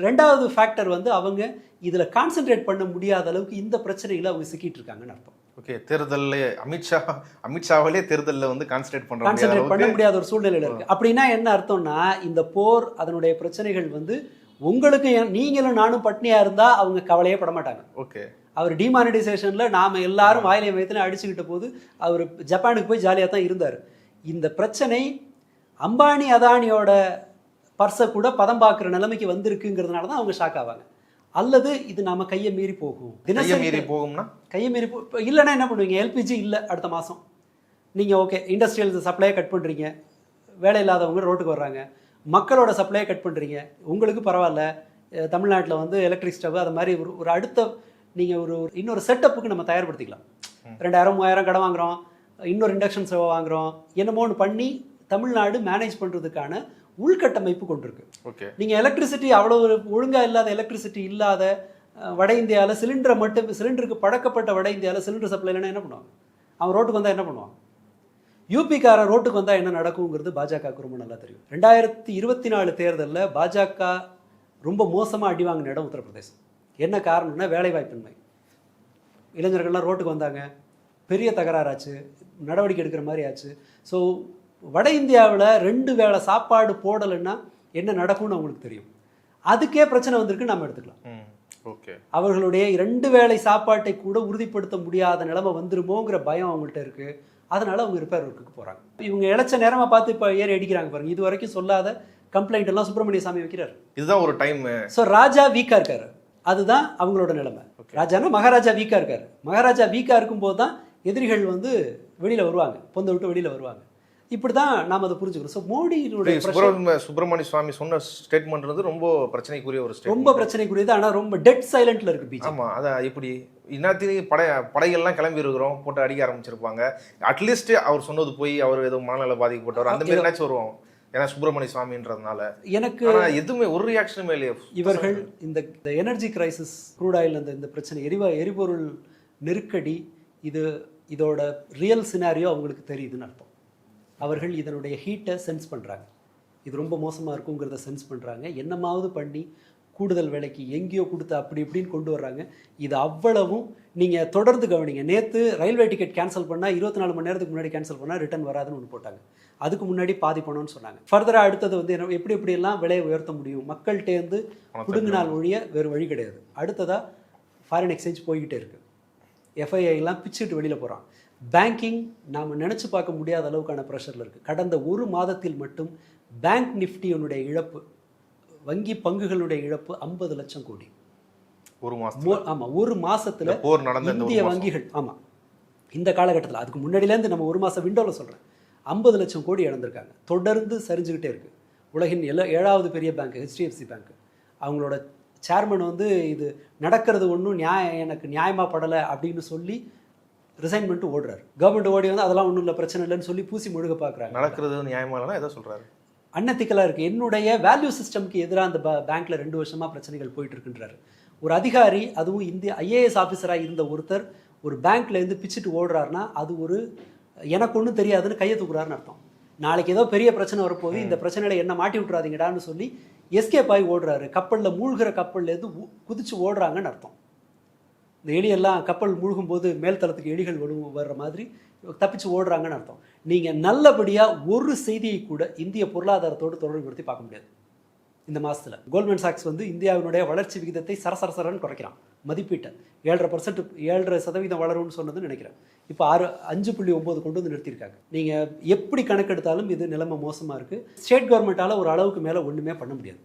ரெண்டாவது ஃபேக்டர் வந்து அவங்க இதில் கான்சென்ட்ரேட் பண்ண முடியாத அளவுக்கு இந்த பிரச்சனையில் அவங்க சிக்கிட்டு இருக்காங்கன்னு அர்த்தம். ஓகே, தேர்தலில் அமித்ஷாவிலே தேர்தலில் வந்து கான்சென்ட்ரேட் பண்ண முடியாத ஒரு சூழ்நிலையில் இருக்குது. அப்படின்னா என்ன அர்த்தம்னா இந்த போர் அதனுடைய பிரச்சனைகள் வந்து உங்களுக்கு நீங்களும் நானும் பட்னியாக இருந்தால் அவங்க கவலையே பட மாட்டாங்க. ஓகே, அவர் டிமானிட்டைசேஷனில் நாம் எல்லாரும் வாயிலை வயத்தில் அடிச்சுக்கிட்ட போது அவர் ஜப்பானுக்கு போய் ஜாலியாக தான் இருந்தார். இந்த பிரச்சனை அம்பானி அதானியோட பர்ஸை கூட பதம் பார்க்குற நிலைமைக்கு வந்திருக்குங்கிறதுனால தான் அவங்க ஷாக் ஆவாங்க. அல்லது இது நம்ம கையை மீறி போகும். தினசரி போகும்னா கையை மீறி இல்லைன்னா என்ன பண்ணுவீங்க? எல்பிஜி இல்லை அடுத்த மாதம், நீங்கள் ஓகே இண்டஸ்ட்ரியல் சப்ளையை கட் பண்ணுறீங்க, வேலை இல்லாதவங்க ரோட்டுக்கு வர்றாங்க, மக்களோட சப்ளையை கட் பண்ணுறீங்க, உங்களுக்கு பரவாயில்ல தமிழ்நாட்டில் வந்து எலக்ட்ரிக் ஸ்டவ் அது மாதிரி ஒரு அடுத்த நீங்கள் இன்னொரு செட்டப்புக்கு நம்ம தயார்படுத்திக்கலாம். 2000-3000 கடன் வாங்குகிறோம், இன்னொரு இண்டக்ஷன் ஸ்டவ் வாங்குகிறோம், என்னமோ ஒன்று பண்ணி தமிழ்நாடு மேனேஜ் பண்ணுறதுக்கான உள்கட்டமைப்பு கொண்டிருக்கு. ஓகே, நீங்கள் எலக்ட்ரிசிட்டி அவ்வளோ ஒழுங்காக இல்லாத எலக்ட்ரிசிட்டி இல்லாத வட இந்தியாவில் சிலிண்டருக்கு பழக்கப்பட்ட வட இந்தியாவில் சிலிண்டர் சப்ளை இல்லைன்னா என்ன பண்ணுவாங்க? அவன் ரோட்டுக்கு வந்தால் என்ன பண்ணுவான்? யூபிக்கார ரோட்டுக்கு வந்தால் என்ன நடக்குங்கிறது பாஜகவுக்கு ரொம்ப நல்லா தெரியும். 2024 தேர்தலில் பாஜக ரொம்ப மோசமாக அடி வாங்கின இடம் உத்தரப்பிரதேசம். என்ன காரணம்னா வேலைவாய்ப்பின்மை. இளைஞர்கள்லாம் ரோட்டுக்கு வந்தாங்க, பெரிய தகராறாச்சு, நடவடிக்கை எடுக்கிற மாதிரி ஆச்சு. ஸோ வட இந்தியாவில் 2 வேளை சாப்பாடு போடலைன்னா என்ன நடக்கும்னு அவங்களுக்கு தெரியும். அதுக்கே பிரச்சனை வந்திருக்கு நம்ம எடுத்துக்கலாம். ஓகே, அவர்களுடைய 2 வேளை சாப்பாட்டை கூட உறுதிப்படுத்த முடியாத நிலைமை வந்துருமோங்கிற பயம் அவங்கள்ட்ட இருக்குது. அதனால அவங்க ரிப்பேர் ஒர்க்குக்கு போகிறாங்க. இவங்க இழைச்ச நேரமாக பார்த்து இப்போ ஏறி அடிக்கிறாங்க பாருங்க. இது வரைக்கும் சொல்லாத கம்ப்ளைண்ட் எல்லாம் சுப்பிரமணிய சாமி வைக்கிறார். இதுதான் ஒரு டைம். ஸோ ராஜா வீக்காக இருக்காரு, அதுதான் அவங்களோட நிலைமை. ராஜானா மகாராஜா வீக்காக இருக்காரு. மகாராஜா வீக்காக இருக்கும்போது தான் எதிரிகள் வந்து வெளியில் வருவாங்க, பொந்த விட்டு வெளியில் வருவாங்க. இப்படி தான் நாம் அதை புரிஞ்சுக்கிறோம். ஸோ மோடியினுடைய சுப்பிரமணிய சுவாமி சொன்ன ஸ்டேட்மெண்ட் வந்து ரொம்ப பிரச்சனைக்குரிய ஒரு ஸ்டேட்மெண்ட். ரொம்ப பிரச்சனைக்குரியது. ஆனால் ரொம்ப டெட் சைலண்ட்ல இருக்கு பிஜேபி. ஆமாம், அதான் இப்படி இன்னத்தினி படைகள்லாம் கிளம்பி இருக்கிறோம், போட்டு அடிக்க ஆரம்பிச்சிருப்பாங்க. அட்லீஸ்ட் அவர் சொன்னது போய் அவர் ஏதோ மனநல பாதிக்கப்பட்டவர் அந்த மாதிரி ஏதாச்சும் வருவாங்க. ஏன்னா சுப்பிரமணிய சுவாமின்றதுனால எனக்கு எதுவுமே ஒரு ரியாக்ஷனுமே இல்லையே. இவர்கள் இந்த எனர்ஜி கிரைசிஸ், க்ரூட் ஆயில் இந்த பிரச்சனை, எரிபொருள் நெருக்கடி, இதோட ரியல் சினாரியோ அவங்களுக்கு தெரியுதுன்னு அர்த்தம். அவர்கள் இதனுடைய ஹீட்டை சென்ஸ் பண்ணுறாங்க. இது ரொம்ப மோசமாக இருக்குங்கிறத சென்ஸ் பண்ணுறாங்க. என்னமாவது பண்ணி கூடுதல் விலைக்கு எங்கேயோ கொடுத்து அப்படி இப்படின்னு கொண்டு வர்றாங்க. இது அவ்வளவும் நீங்கள் தொடர்ந்து கவனிங்க. நேற்று ரயில்வே டிக்கெட் கேன்சல் பண்ணால் 24 மணி நேரத்துக்கு முன்னாடி கேன்சல் பண்ணால் ரிட்டர்ன் வராதுன்னு ஒன்று போட்டாங்க. அதுக்கு முன்னாடி பாதி பணம்னு சொன்னாங்க. ஃபர்தராக அடுத்தது வந்து எப்படியெல்லாம் விலையை உயர்த்த முடியும், மக்கள்கிட்டேருந்து பிடுங்கினால் ஒழிய வேறு வழி கிடையாது. அடுத்ததாக ஃபாரின் எக்ஸ்சேஞ்ச் போய்கிட்டே இருக்குது. எஃப்ஐஐலாம் பிச்சுட்டு வெளியில் போகிறான். பேங்கிங் நாம் நினச்சி பார்க்க முடியாத அளவுக்கான ப்ரெஷரில் இருக்குது. கடந்த ஒரு மாதத்தில் மட்டும் பேங்க் நிஃப்டியினுடைய இழப்பு, வங்கி பங்குகளுடைய இழப்பு 50 லட்சம் கோடி. ஒரு மாதம். ஆமாம், ஒரு மாதத்தில் இந்திய வங்கிகள். ஆமாம், இந்த காலகட்டத்தில், அதுக்கு முன்னாடியிலேருந்து நம்ம ஒரு மாதம் விண்டோவில் சொல்கிறேன், 50 லட்சம் கோடி இழந்திருக்காங்க. தொடர்ந்து சரிஞ்சுக்கிட்டே இருக்குது. உலகின் 7வது பெரிய பேங்க் HDFC பேங்க், அவங்களோட சேர்மன் வந்து இது நடக்கிறது ஒன்றும் எனக்கு நியாயமாக படலை அப்படின்னு சொல்லி ரிசைன் பண்ணிட்டு ஓடுறாரு. கவர்மெண்ட் ஓடி வந்து அதெல்லாம் ஒன்றும் இல்லை, பிரச்சனை இல்லைன்னு சொல்லி பூசி முழுக பார்க்குறாங்க. நடக்கிறது நியாயமா இல்லைன்னா எதை சொல்கிறாரு? அன்னத்திக்கலாக இருக்குது. என்னுடைய வேல்யூ சிஸ்டம்க்கு எதிராக அந்த பேங்க்கில் 2 வருஷமாக பிரச்சனைகள் போயிட்டு இருக்குன்றாரு ஒரு அதிகாரி. அதுவும் இந்திய IAS ஆஃபீஸராக இருந்த ஒருத்தர் ஒரு பேங்க்லேருந்து பிச்சுட்டு ஓடுறாருன்னா அது எனக்கு ஒன்றும் தெரியாதுன்னு கையை தூக்குறாருன்னு அர்த்தம். நாளைக்கு ஏதோ பெரிய பிரச்சனை வரப்போது, இந்த பிரச்சனையில் என்ன மாட்டி விட்றாதீங்கடான்னு சொல்லி எஸ்கேப் ஆகி ஓடுறாரு. கப்பலில் மூழ்கிற கப்பல்லேருந்து குதிச்சு ஓடுறாங்கன்னு அர்த்தம். இந்த எலியெல்லாம் கப்பல் மூழ்கும்போது மேல்தளத்துக்கு எலிகள் வர்ற மாதிரி தப்பிச்சு ஓடுறாங்கன்னு அர்த்தம். நீங்கள் நல்லபடியாக ஒரு செய்தியை கூட இந்திய பொருளாதாரத்தோடு தொடர்புபடுத்தி பார்க்க முடியாது. இந்த மாதத்தில். கோல்ட்மேன் சாக்ஸ் வந்து இந்தியாவினுடைய வளர்ச்சி விகிதத்தை சரசரசரன்னு குறைக்கிறான். மதிப்பீட்டை 7.5% வளரும்னு சொன்னதுன்னு நினைக்கிறேன். இப்போ 5.9 கொண்டு வந்து நிறுத்தியிருக்காங்க. நீங்கள் எப்படி கணக்கெடுத்தாலும் இது நிலைமை மோசமாக இருக்குது. ஸ்டேட் கவர்மெண்ட்டால் ஒரு அளவுக்கு மேலே ஒன்றுமே பண்ண முடியாது.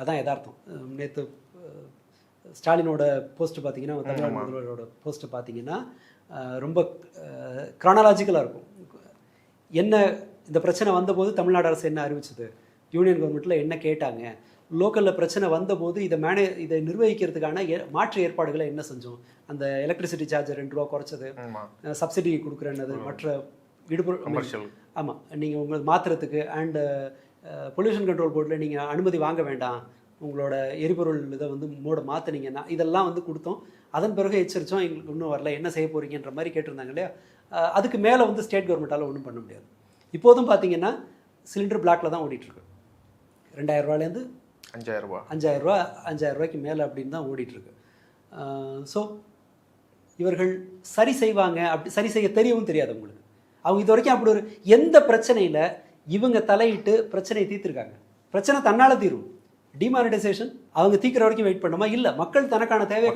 அதான் யதார்த்தம். நேற்று ஸ்டாலினோட போஸ்ட்டு பார்த்தீங்கன்னா, தமிழ்நாடு முதல்வரோட போஸ்ட்டை பார்த்தீங்கன்னா ரொம்ப க்ரானாலாஜிக்கலாக இருக்கும். என்ன இந்த பிரச்சனை வந்தபோது தமிழ்நாடு அரசு என்ன அறிவிச்சது, யூனியன் கவர்மெண்ட்டில் என்ன கேட்டாங்க, லோக்கலில் பிரச்சனை வந்தபோது இதை நிர்வகிக்கிறதுக்கான மாற்று ஏற்பாடுகளை என்ன செஞ்சோம், அந்த எலக்ட்ரிசிட்டி சார்ஜை 2 ரூபா குறைச்சது, சப்சிடி கொடுக்குறேன்னது, மற்ற கமர்ஷியல், ஆமாம் நீங்கள் உங்களுக்கு மாற்றுறதுக்கு அண்டு பொல்யூஷன் கண்ட்ரோல் போர்டில் நீங்கள் அனுமதி வாங்க வேண்டாம், உங்களோட எரிபொருள் இதை வந்து மாற்றினீங்கன்னா, இதெல்லாம் வந்து கொடுத்தோம். அதன் பிறகு எச்சரித்தோம், எங்களுக்கு இன்னும் வரல, என்ன செய்ய போகிறீங்கன்ற மாதிரி கேட்டிருந்தாங்க இல்லையா. அதுக்கு மேலே வந்து ஸ்டேட் கவர்மெண்ட்டால் ஒன்றும் பண்ண முடியாது. இப்போதும் பார்த்தீங்கன்னா சிலிண்டர் பிளாக்கில் தான் ஓடிட்டுருக்கு. 2000 ரூபாயிலேருந்து 5000 ரூபாய்க்கு மேலே அப்படின்னு தான் ஓடிட்டுருக்கு. ஸோ இவர்கள் சரி செய்வாங்க, அப்படி சரி செய்ய தெரியவும் தெரியாது உங்களுக்கு. அவங்க இது வரைக்கும் அப்படி ஒரு எந்த பிரச்சனையில் இவங்க தலையிட்டு பிரச்சனையை தீர்த்துருக்காங்க. பிரச்சனை தன்னால் தீரும். டிமானிட்டைசேஷன் அவங்க தீக்கிற வரைக்கும் வெயிட் பண்ணோமா? இல்லை, மக்கள் தனக்கான தேவையை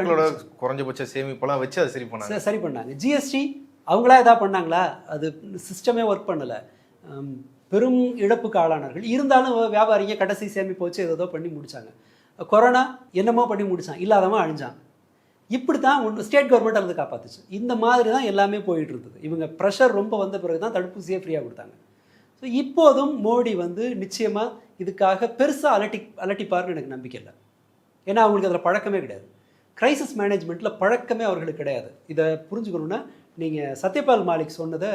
குறைஞ்சபட்ச சேமிப்பெல்லாம் வச்சு அதை சரி பண்ணாங்க. ஜிஎஸ்டி அவங்களா எதாவது பண்ணாங்களா? அது சிஸ்டமே ஒர்க் பண்ணலை. பெரும் இழப்புக்கு ஆளானார்கள். இருந்தாலும் வியாபாரிங்க கடைசி சேமிப்பு வச்சு ஏதோ பண்ணி முடித்தாங்க. கொரோனா என்னமோ பண்ணி முடித்தான், இல்லாதவன் அழிஞ்சான். இப்படி தான் ஸ்டேட் கவர்மெண்ட் அல்லது காப்பாற்றுச்சு. இந்த மாதிரி தான் எல்லாமே போயிட்டு இருந்தது. இவங்க ப்ரெஷர் ரொம்ப வந்த பிறகு தான் தடுப்பூசியே ஃப்ரீயாக கொடுத்தாங்க. ஸோ இப்போதும் மோடி வந்து நிச்சயமாக இதுக்காக பெருசாக அலட்டிப்பார்னு எனக்கு நம்பிக்கை இல்லை. ஏன்னா அவங்களுக்கு அதில் பழக்கமே கிடையாது. கிரைசிஸ் மேனேஜ்மெண்ட்டில் பழக்கமே அவர்களுக்கு கிடையாது. இதை புரிஞ்சுக்கணுன்னா நீங்கள் சத்யபால் மாலிக் சொன்னதை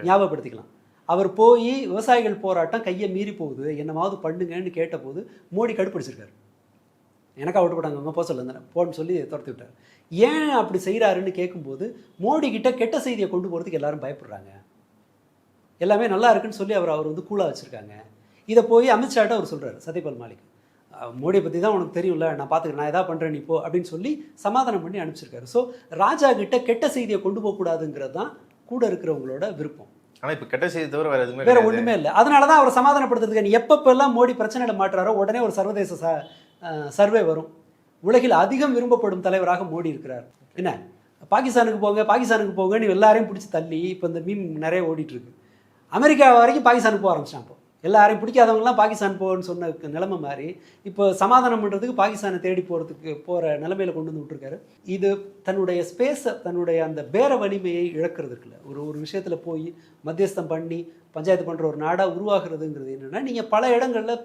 ஞாபகப்படுத்திக்கலாம். அவர் போய் விவசாயிகள் போராட்டம் கையை மீறி போகுது, என்னமாவது பண்ணுங்கன்னு கேட்டபோது மோடி கடுப்பிடிச்சிருக்காரு. எனக்கா விட்டு போட்டாங்க, அவங்க போக சொல்லுங்க போன்னு சொல்லி துரத்தி விட்டார். ஏன் அப்படி செய்கிறாருன்னு கேட்கும்போது மோடி கிட்ட கெட்ட செய்தியை கொண்டு போகிறதுக்கு எல்லாரும் பயப்படுறாங்க. எல்லாமே நல்லா இருக்குன்னு சொல்லி அவர் வந்து கூலாக வச்சுருக்காங்க. இதை போய் அமித்ஷாட்ட அவர் சொல்கிறார், சத்யபால் மாலிக், மோடியை பற்றி தான் உனக்கு தெரியும்ல, நான் பார்த்துக்கிறேன், நான் எதாவது பண்ணுறேன் நீ போ அப்படின்னு சொல்லி சமாதானம் பண்ணி அனுப்பிச்சிருக்காரு. ஸோ ராஜா கிட்ட கெட்ட செய்தியை கொண்டு போகக்கூடாதுங்கிறது தான் கூட இருக்கிறவங்களோட விருப்பம். ஆனால் இப்போ கெட்ட செய்தி தவிர வேற ஒன்றுமே இல்லை. அதனால தான் அவர் சமாதானப்படுத்துறதுக்கு நீ எப்பப்பெல்லாம் மோடி பிரச்சனையில் மாட்டுறாரோ உடனே ஒரு சர்வதேச சர்வே வரும். உலகில் அதிகம் விரும்பப்படும் தலைவராக மோடி இருக்கிறார். என்ன பாகிஸ்தானுக்கு போங்கன்னு எல்லாரையும் பிடிச்சி தள்ளி இப்போ இந்த மீம் நிறைய ஓடிட்டுருக்கு. அமெரிக்கா வரைக்கும் பாகிஸ்தானுக்கு போக ஆரம்பிச்சிட்டான். இப்போ எல்லாரையும் பிடிக்காதவங்களாம் பாகிஸ்தான் போகணும்னு சொன்ன நிலைமை மாதிரி இப்போ சமாதானம் பண்ணுறதுக்கு பாகிஸ்தானை தேடி போகிற நிலைமையில் கொண்டு வந்து விட்டுருக்காரு. இது தன்னுடைய ஸ்பேஸை, தன்னுடைய அந்த பேர வலிமையை இழக்கிறது இருக்குல்ல. ஒரு விஷயத்தில் போய் மத்தியஸ்தம் பண்ணி பஞ்சாயத்து பண்ணுற ஒரு நாடாக உருவாகிறதுங்கிறது என்னென்னா, நீங்கள் பல இடங்களில்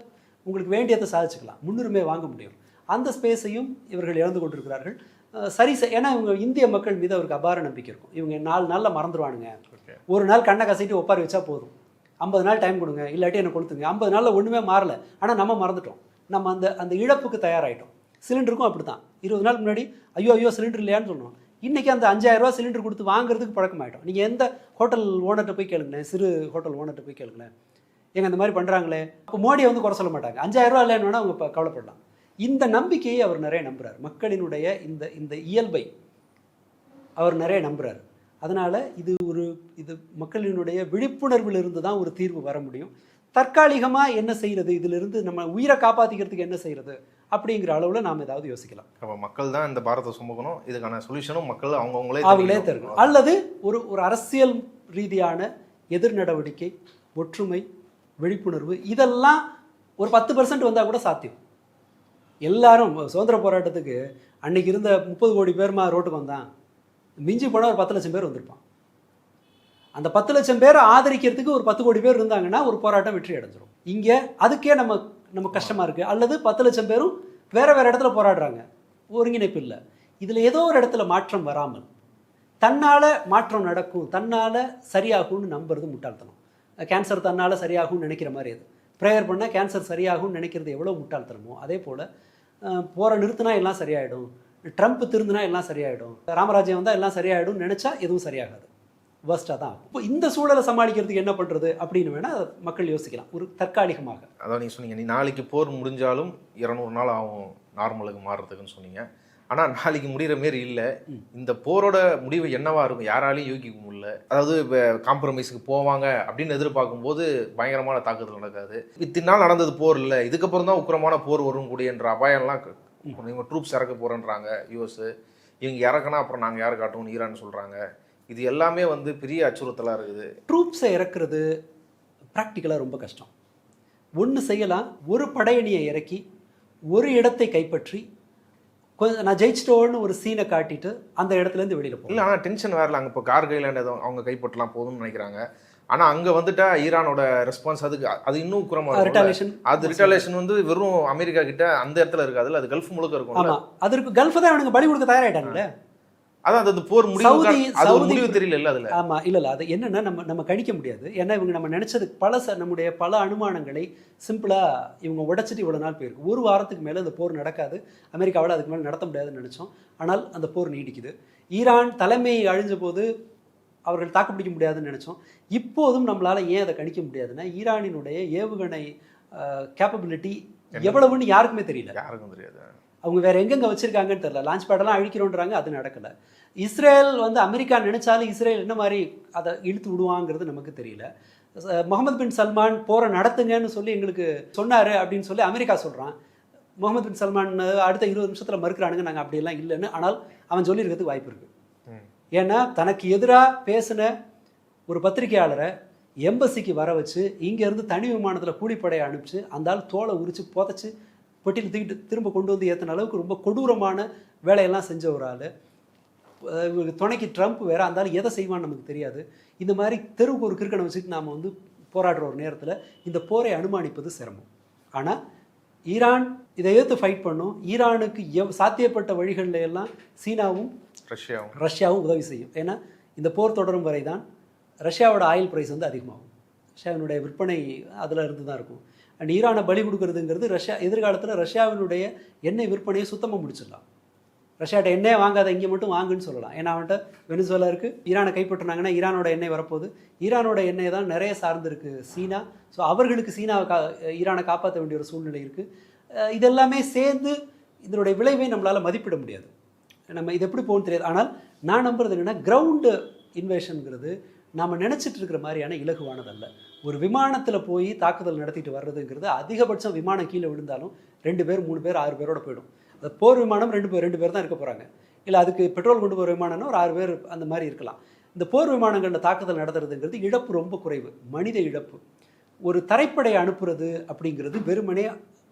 உங்களுக்கு வேண்டியதை சாதிச்சுக்கலாம், முன்னுரிமை வாங்க முடியும். அந்த ஸ்பேஸையும் இவர்கள் இழந்து கொண்டிருக்கிறார்கள். ஏன்னா இவங்க இந்திய மக்கள் மீது அவருக்கு அபார நம்பிக்கை இருக்கும். இவங்க 4 நாளில் மறந்துடுவானுங்க. ஒரு நாள் கண்ணை கசிட்டு ஒப்பாரி வச்சா போதும், 50 நாள் டைம் கொடுங்க, இல்லாட்டி என்னை கொடுத்துங்க. 50 நாளில் ஒன்றுமே மாறலை, ஆனால் நம்ம மறந்துட்டோம். நம்ம அந்த இழப்புக்கு தயாராகிட்டோம். சிலிண்டருக்கும் அப்படி தான். 20 நாள் முன்னாடி ஐயோ சிலிண்டர் இல்லையான்னு சொன்னோம். இன்றைக்கி அந்த 5000 ரூபா சிலிண்டர் கொடுத்து வாங்குறதுக்கு பழக்கமாயிட்டோம். நீங்கள் எந்த ஹோட்டல் ஓனர்கிட்ட போய் கேளுங்களேன், சிறு ஹோட்டல் ஓனர்கிட்ட போய் கேளுங்களேன், எங்கள் இந்த மாதிரி பண்ணுறாங்களே, அப்போ மோடியை வந்து குறை சொல்ல மாட்டாங்க. 5000 ரூபா இல்லைன்னு வேணால் அவங்க கவலைப்படலாம். இந்த நம்பிக்கையை அவர் நிறைய நம்புகிறார். மக்களினுடைய இந்த இயல்பை அவர் நிறைய நம்புகிறார். அதனால் இது மக்களினுடைய விழிப்புணர்வில் இருந்து தான் ஒரு தீர்வு வர முடியும். தற்காலிகமாக என்ன செய்கிறது, இதிலிருந்து நம்ம உயிரை காப்பாற்றிக்கிறதுக்கு என்ன செய்கிறது அப்படிங்கிற அளவில் நாம் ஏதாவது யோசிக்கலாம். அப்போ மக்கள் தான் இந்த பாரத்தை சுமக்கணும், இதுக்கான சொல்யூஷனும் மக்கள் அவங்களே தருக்கணும். அல்லது ஒரு அரசியல் ரீதியான எதிர் நடவடிக்கை, ஒற்றுமை, விழிப்புணர்வு, இதெல்லாம் ஒரு 10% வந்தால் கூட சாத்தியம். எல்லாரும் சுதந்திர போராட்டத்துக்கு அன்னைக்கு இருந்த 30 கோடி பேர்மா ரோட்டுக்கு வந்தான், மிஞ்சி போனால் ஒரு 10 லட்சம் பேர் வந்திருப்பான். அந்த 10 லட்சம் பேரை ஆதரிக்கிறதுக்கு ஒரு 10 கோடி பேர் இருந்தாங்கன்னா ஒரு போராட்டம் வெற்றி அடைஞ்சிரும். இங்கே அதுக்கே நம்ம கஷ்டமாக இருக்குது. அல்லது 10 லட்சம் பேரும் வேறு இடத்துல போராடுறாங்க, ஒருங்கிணைப்பு இல்லை. இதில் ஏதோ ஒரு இடத்துல மாற்றம் வராமல் தன்னால் மாற்றம் நடக்கும், தன்னால் சரியாகும்னு நம்புறது முட்டாள்தனம். கேன்சர் தன்னால் சரியாகும்னு நினைக்கிற மாதிரி அது. ப்ரேயர் பண்ணால் கேன்சர் சரியாகும்னு நினைக்கிறது எவ்வளோ முட்டாள்தனமோ, அதே போல் போகிற நிறுத்தினா எல்லாம் சரியாயிடும், ட்ரம்ப் திருந்தினா எல்லாம் சரியாயிடும், ராமராஜ்யம் வந்தால் எல்லாம் சரியாயிடும் நினச்சா எதுவும் சரியாகாது, வேர்ஸ்ட்டாக தான். இப்போ இந்த சூழலை சமாளிக்கிறதுக்கு என்ன பண்ணுறது அப்படின்னு வேணால் மக்கள் யோசிக்கலாம், ஒரு தற்காலிகமாக. அதான் நீங்கள் சொன்னீங்க, நீ நாளைக்கு போர் முடிஞ்சாலும் 200 நாள் ஆகும் நார்மலுக்கு மாறுறதுக்குன்னு சொன்னீங்க. ஆனால் நாளைக்கு முடிகிற மாரி இல்லை. இந்த போரோட முடிவு என்னவா இருக்கும் யாராலையும் யூகிக்க முடியல. அதாவது இப்போ காம்ப்ரமைஸுக்கு போவாங்க அப்படின்னு எதிர்பார்க்கும்போது பயங்கரமான தாக்குதல் நடக்காது. இத்தனை நாள் நடந்தது போர் இல்லை, இதுக்கப்புறம் தான் உக்கிரமான போர் வரும் கூடியன்ற அபாயம்லாம் இவங்க ட்ரூப்ஸ் இறக்க போகிறேன்றாங்க யூஎஸ். இவங்க இறக்குனா அப்புறம் நாங்கள் யாரை காட்டுவோம்னு ஈரான் சொல்கிறாங்க. இது எல்லாமே வந்து பெரிய அச்சுறுத்தலாக இருக்குது. ட்ரூப்ஸை இறக்குறது ப்ராக்டிக்கலாக ரொம்ப கஷ்டம். ஒன்று செய்யலாம், ஒரு படையணியை இறக்கி ஒரு இடத்தை கைப்பற்றி கொஞ்சம் நான் ஜெயிச்சிட்டோன்னு ஒரு சீனை காட்டிட்டு அந்த இடத்துலேருந்து வெளியில் போகும். இல்லை, ஆனால் டென்ஷன் வேறல. அங்கே இப்போ கார்கைலாண்ட் ஏதோ அவங்க கைப்பற்றலாம் போதும்னு நினைக்கிறாங்க. ஆனால் அங்கே வந்துட்டா ஈரானோட ரெஸ்பான்ஸ் அது இன்னும் உக்கிரமாக இருக்கும். அது ரிட்டாலியேஷன் வந்து வெறும் அமெரிக்கா கிட்ட அந்த இடத்துல இருக்காதுல்ல, அது கல்ஃப் முழுக்க இருக்கும். ஆமாம், அதற்கு கல்ஃப் தான் அவனுக்கு பலி கொடுக்க தயாராகிட்டாங்கல்ல. அதான் அந்த போர் முடிவு தெரியல அதுல. ஆமா, இல்ல அது என்னன்னா நம்ம கணிக்க முடியாது. ஏன்னா இவங்க நம்ம நினைச்சது நம்முடைய பல அனுமானங்களை சிம்பிளா இவங்க உடைச்சிட்டு இவ்வளவு நாள் போயிருக்கு. ஒரு வாரத்துக்கு மேல இந்த போர் நடக்காது, அமெரிக்காவால் அதுக்கு மேல நடத்த முடியாதுன்னு நினைச்சோம். ஆனால் அந்த போர் நீடிக்குது. ஈரான் தலைமை அழிஞ்ச போது அவர்கள் தாக்குப்பிடிக்க முடியாதுன்னு நினைச்சோம். இப்போதும் நம்மளால ஏன் அதை கணிக்க முடியாதுன்னா ஈரானினுடைய ஏவுகணை கேப்பபிலிட்டி எவ்வளவுன்னு யாருக்குமே தெரியல. யாருக்கும் தெரியாது. அவங்க வேற எங்கெங்க வச்சிருக்காங்கன்னு தெரியல. லான்ச் பேடெல்லாம் அழிக்கிறோன்றாங்க, அது நடக்கல. இஸ்ரேல் வந்து அமெரிக்கா நினைச்சாலும் இஸ்ரேல் என்ன மாதிரி அதை இழுத்து விடுவாங்கிறது நமக்கு தெரியல. முகமது பின் சல்மான் போரை நடத்துங்கன்னு சொல்லி எங்களுக்கு சொன்னாரு அப்படின்னு சொல்லி அமெரிக்கா சொல்றான். முகமது பின் சல்மான் அடுத்த 20 நிமிஷத்துல மறுக்கிறானுங்க, நாங்கள் அப்படியெல்லாம் இல்லைன்னு. ஆனால் அவன் சொல்லியிருக்கிறதுக்கு வாய்ப்பு இருக்கு. ஏன்னா தனக்கு எதிராக பேசின ஒரு பத்திரிகையாளரை எம்பசிக்கு வர வச்சு இங்கேருந்து தனி விமானத்தில் கூலிப்படையை அனுப்பிச்சு அந்த ஆள் தோலை உரிச்சு புதைச்சி பெட்டியில் தூக்கிட்டு திரும்ப கொண்டு வந்து ஏற்றின அளவுக்கு ரொம்ப கொடூரமான வேலையெல்லாம் செஞ்ச ஒரு ஆள். துணைக்கு ட்ரம்ப் வேற, அந்த ஆள் எதை செய்வான்னு நமக்கு தெரியாது. இந்த மாதிரி தெருவுக்கு ஒரு கிறுக்கனை வச்சுட்டு நாம் வந்து போராடுற ஒரு நேரத்தில் இந்த போரை அனுமானிப்பது சிரமம். ஆனால் ஈரான் இதை எதிர்த்து ஃபைட் பண்ணும். ஈரானுக்கு சாத்தியப்பட்ட வழிகளில் எல்லாம் சீனாவும் ரஷ்யாவும் உதவி செய்யும். ஏன்னா இந்த போர் தொடரும் வரை தான் ரஷ்யாவோட ஆயில் ப்ரைஸ் வந்து அதிகமாகும். ரஷ்யாவினுடைய விற்பனை அதில் இருந்து தான் இருக்கும். அண்ட் ஈரானை பலி கொடுக்கறதுங்கிறது எதிர்காலத்தில் ரஷ்யாவினுடைய எண்ணெய் விற்பனையை சுத்தமாக முடிச்சிடலாம். ரஷ்யாட்ட எண்ணெய் வாங்காத இங்கே மட்டும் வாங்குன்னு சொல்லலாம். ஏன்னா அவன்கிட்ட வெனிசுவேலா இருக்குது, ஈரானை கைப்பற்றினாங்கன்னா ஈரானோட எண்ணெய் வரப்போகுது. ஈரானோட எண்ணெய் தான் நிறைய சார்ந்திருக்கு சீனா. ஸோ அவர்களுக்கு ஈரானை காப்பாற்ற வேண்டிய ஒரு சூழ்நிலை இருக்குது. இதெல்லாமே சேர்ந்து இதனுடைய விளைவை நம்மளால் மதிப்பிட முடியாது. நம்ம இது எப்படி போகணும்னு தெரியாது. ஆனால் நான் நம்புறது என்னென்னா கிரவுண்டு இன்வேஷனுங்கிறது நாம் நினச்சிட்டு இருக்கிற மாதிரியான இலகுவானதல்ல. ஒரு விமானத்தில் போய் தாக்குதல் நடத்திட்டு வர்றதுங்கிறது அதிகபட்சம் விமானம் கீழே விழுந்தாலும் 2 பேர் 3 பேர் 6 பேரோட போயிடும். அந்த போர் விமானம் 2 பேர் தான் இருக்க போகிறாங்க. இல்லை அதுக்கு பெட்ரோல் கொண்டு போகிற விமானம்னா ஒரு 6 பேர் அந்த மாதிரி இருக்கலாம். இந்த போர் விமானங்களில் தாக்குதல் நடத்துறதுங்கிறது இழப்பு ரொம்ப குறைவு, மனித இழப்பு. ஒரு தரைப்படை அனுப்புறது அப்படிங்கிறது வெறுமனே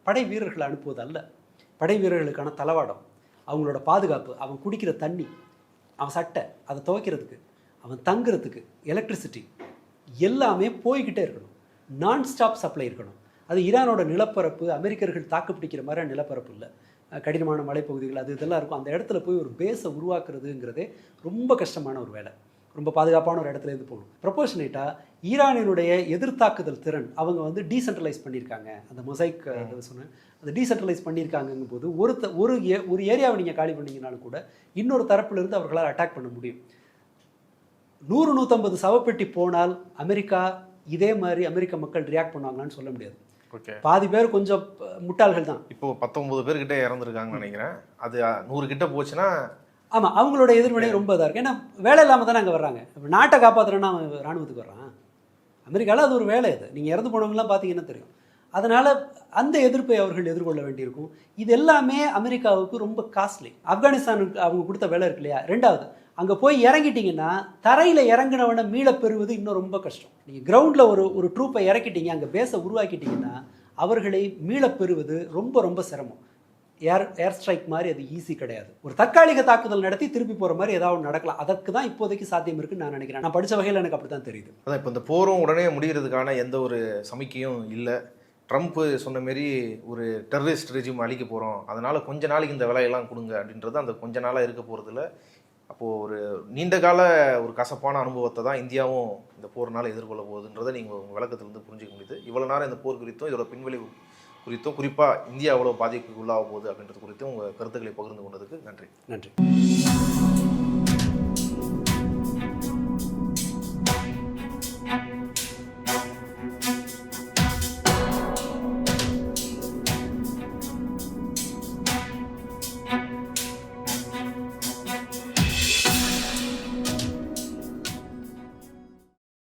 படை வீரர்களை அனுப்புவது அல்ல. படை வீரர்களுக்கான தளவாடம், அவங்களோட பாதுகாப்பு, அவன் குடிக்கிற தண்ணி, அவன் சட்டை, அதை துவைக்கிறதுக்கு, அவன் தங்குறதுக்கு, எலக்ட்ரிசிட்டி எல்லாமே போய்கிட்டே இருக்கணும். நான் ஸ்டாப் சப்ளை இருக்கணும். அது ஈரானோட நிலப்பரப்பு அமெரிக்கர்கள் தாக்குப்பிடிக்கிற மாதிரி நிலப்பரப்பு இல்லை, கடினமான மலைப்பகுதிகள் அது இதெல்லாம் இருக்கும். அந்த இடத்துல போய் ஒரு பேஸை உருவாக்குறதுங்கிறதே ரொம்ப கஷ்டமான ஒரு வேலை. ரொம்ப பாதுகாப்பான ஒரு இடத்துலேருந்து போகணும். ப்ரொபோர்ஷனேட்டாக ஈரானினுடைய எதிர்த்தாக்குதல் திறன் அவங்க வந்து டீசென்ட்ரலைஸ் பண்ணியிருக்காங்க. அந்த மொசைக் சொன்னேன், அந்த டீசென்ட்ரலைஸ் பண்ணியிருக்காங்கும் போது ஒரு ஏரியாவை நீங்கள் காலி பண்ணிங்கனாலும் கூட இன்னொரு தரப்பிலிருந்து அவர்களால் அட்டாக் பண்ண முடியும். 100-150 சவப்பெட்டி போனால் அமெரிக்கா இதே மாதிரி அமெரிக்க மக்கள் ரியாக்ட் பண்ணுவாங்களான்னு சொல்ல முடியாது. பாதி பேர் கொஞ்சம் முட்டாள்கள் தான். இப்போ 19 பேர் கிட்ட இறந்துருக்காங்கன்னு நினைக்கிறேன். அது 100 கிட்ட போச்சுன்னா ஆமாம், அவங்களோட எதிர்வினை ரொம்ப இதாக இருக்குது. ஏன்னா வேலை இல்லாமல் தானே அங்கே வர்றாங்க. இப்போ நாட்டை காப்பாற்றுறேன்னா அவன் இராணுவத்துக்கு வர்றான். அமெரிக்காவில் அது ஒரு வேலை. அது நீங்கள் இறந்து போனவங்களாம் பார்த்தீங்கன்னா தெரியும். அதனால் அந்த எதிர்ப்பை அவர்கள் எதிர்கொள்ள வேண்டியிருக்கும். இது எல்லாமே அமெரிக்காவுக்கு ரொம்ப காஸ்ட்லி. ஆப்கானிஸ்தானுக்கு அவங்க கொடுத்த வேலை இருக்கு இல்லையா. 2வது, அங்கே போய் இறங்கிட்டிங்கன்னா தரையில் இறங்கினவனை மீள பெறுவது இன்னும் ரொம்ப கஷ்டம். நீங்கள் கிரவுண்டில் ஒரு ட்ரூப்பை இறக்கிட்டீங்க, அங்கே பேஸை உருவாக்கிட்டிங்கன்னா அவர்களை மீள பெறுவது ரொம்ப ரொம்ப சிரமம். ஏர் ஸ்ட்ரைக் மாதிரி அது ஈஸி கிடையாது. ஒரு தற்காலிக தாக்குதல் நடத்தி திருப்பி போகிற மாதிரி ஏதாவது நடக்கலாம். அதற்கு தான் இப்போதைக்கு சாத்தியம் இருக்குன்னு நான் நினைக்கிறேன். நான் படித்த வகையில் எனக்கு அப்படி தான் தெரியுது. அதான் இப்போ இந்த போரும் உடனே முடிகிறதுக்கான எந்த ஒரு சமிக்கையும் இல்லை. ட்ரம்ப் சொன்ன மாரி ஒரு டெரரிஸ்ட் ரெஜிம் அழிக்க போகிறோம், அதனால் கொஞ்ச நாளைக்கு இந்த விலையெல்லாம் கொடுங்க அப்படின்றது அந்த கொஞ்ச நாளாக இருக்க போகிறதில்ல. அப்போது ஒரு நீண்டகால ஒரு கசப்பான அனுபவத்தை தான் இந்தியாவும் இந்த போர்னால் எதிர்கொள்ள போகுதுன்றதை நீங்கள் உங்கள் விளக்கத்திலிருந்து புரிஞ்சிக்க முடியுது. இவ்வளோ நேரம் இந்த போர் குறித்தும் இதோட பின்விளைவு குறித்தும் குறிப்பாக இந்தியா எவ்வளோ பாதிப்புக்கு உள்ளாக போகுது அப்படின்றது குறித்தும் உங்கள் கருத்துக்களை பகிர்ந்து கொண்டதுக்கு நன்றி.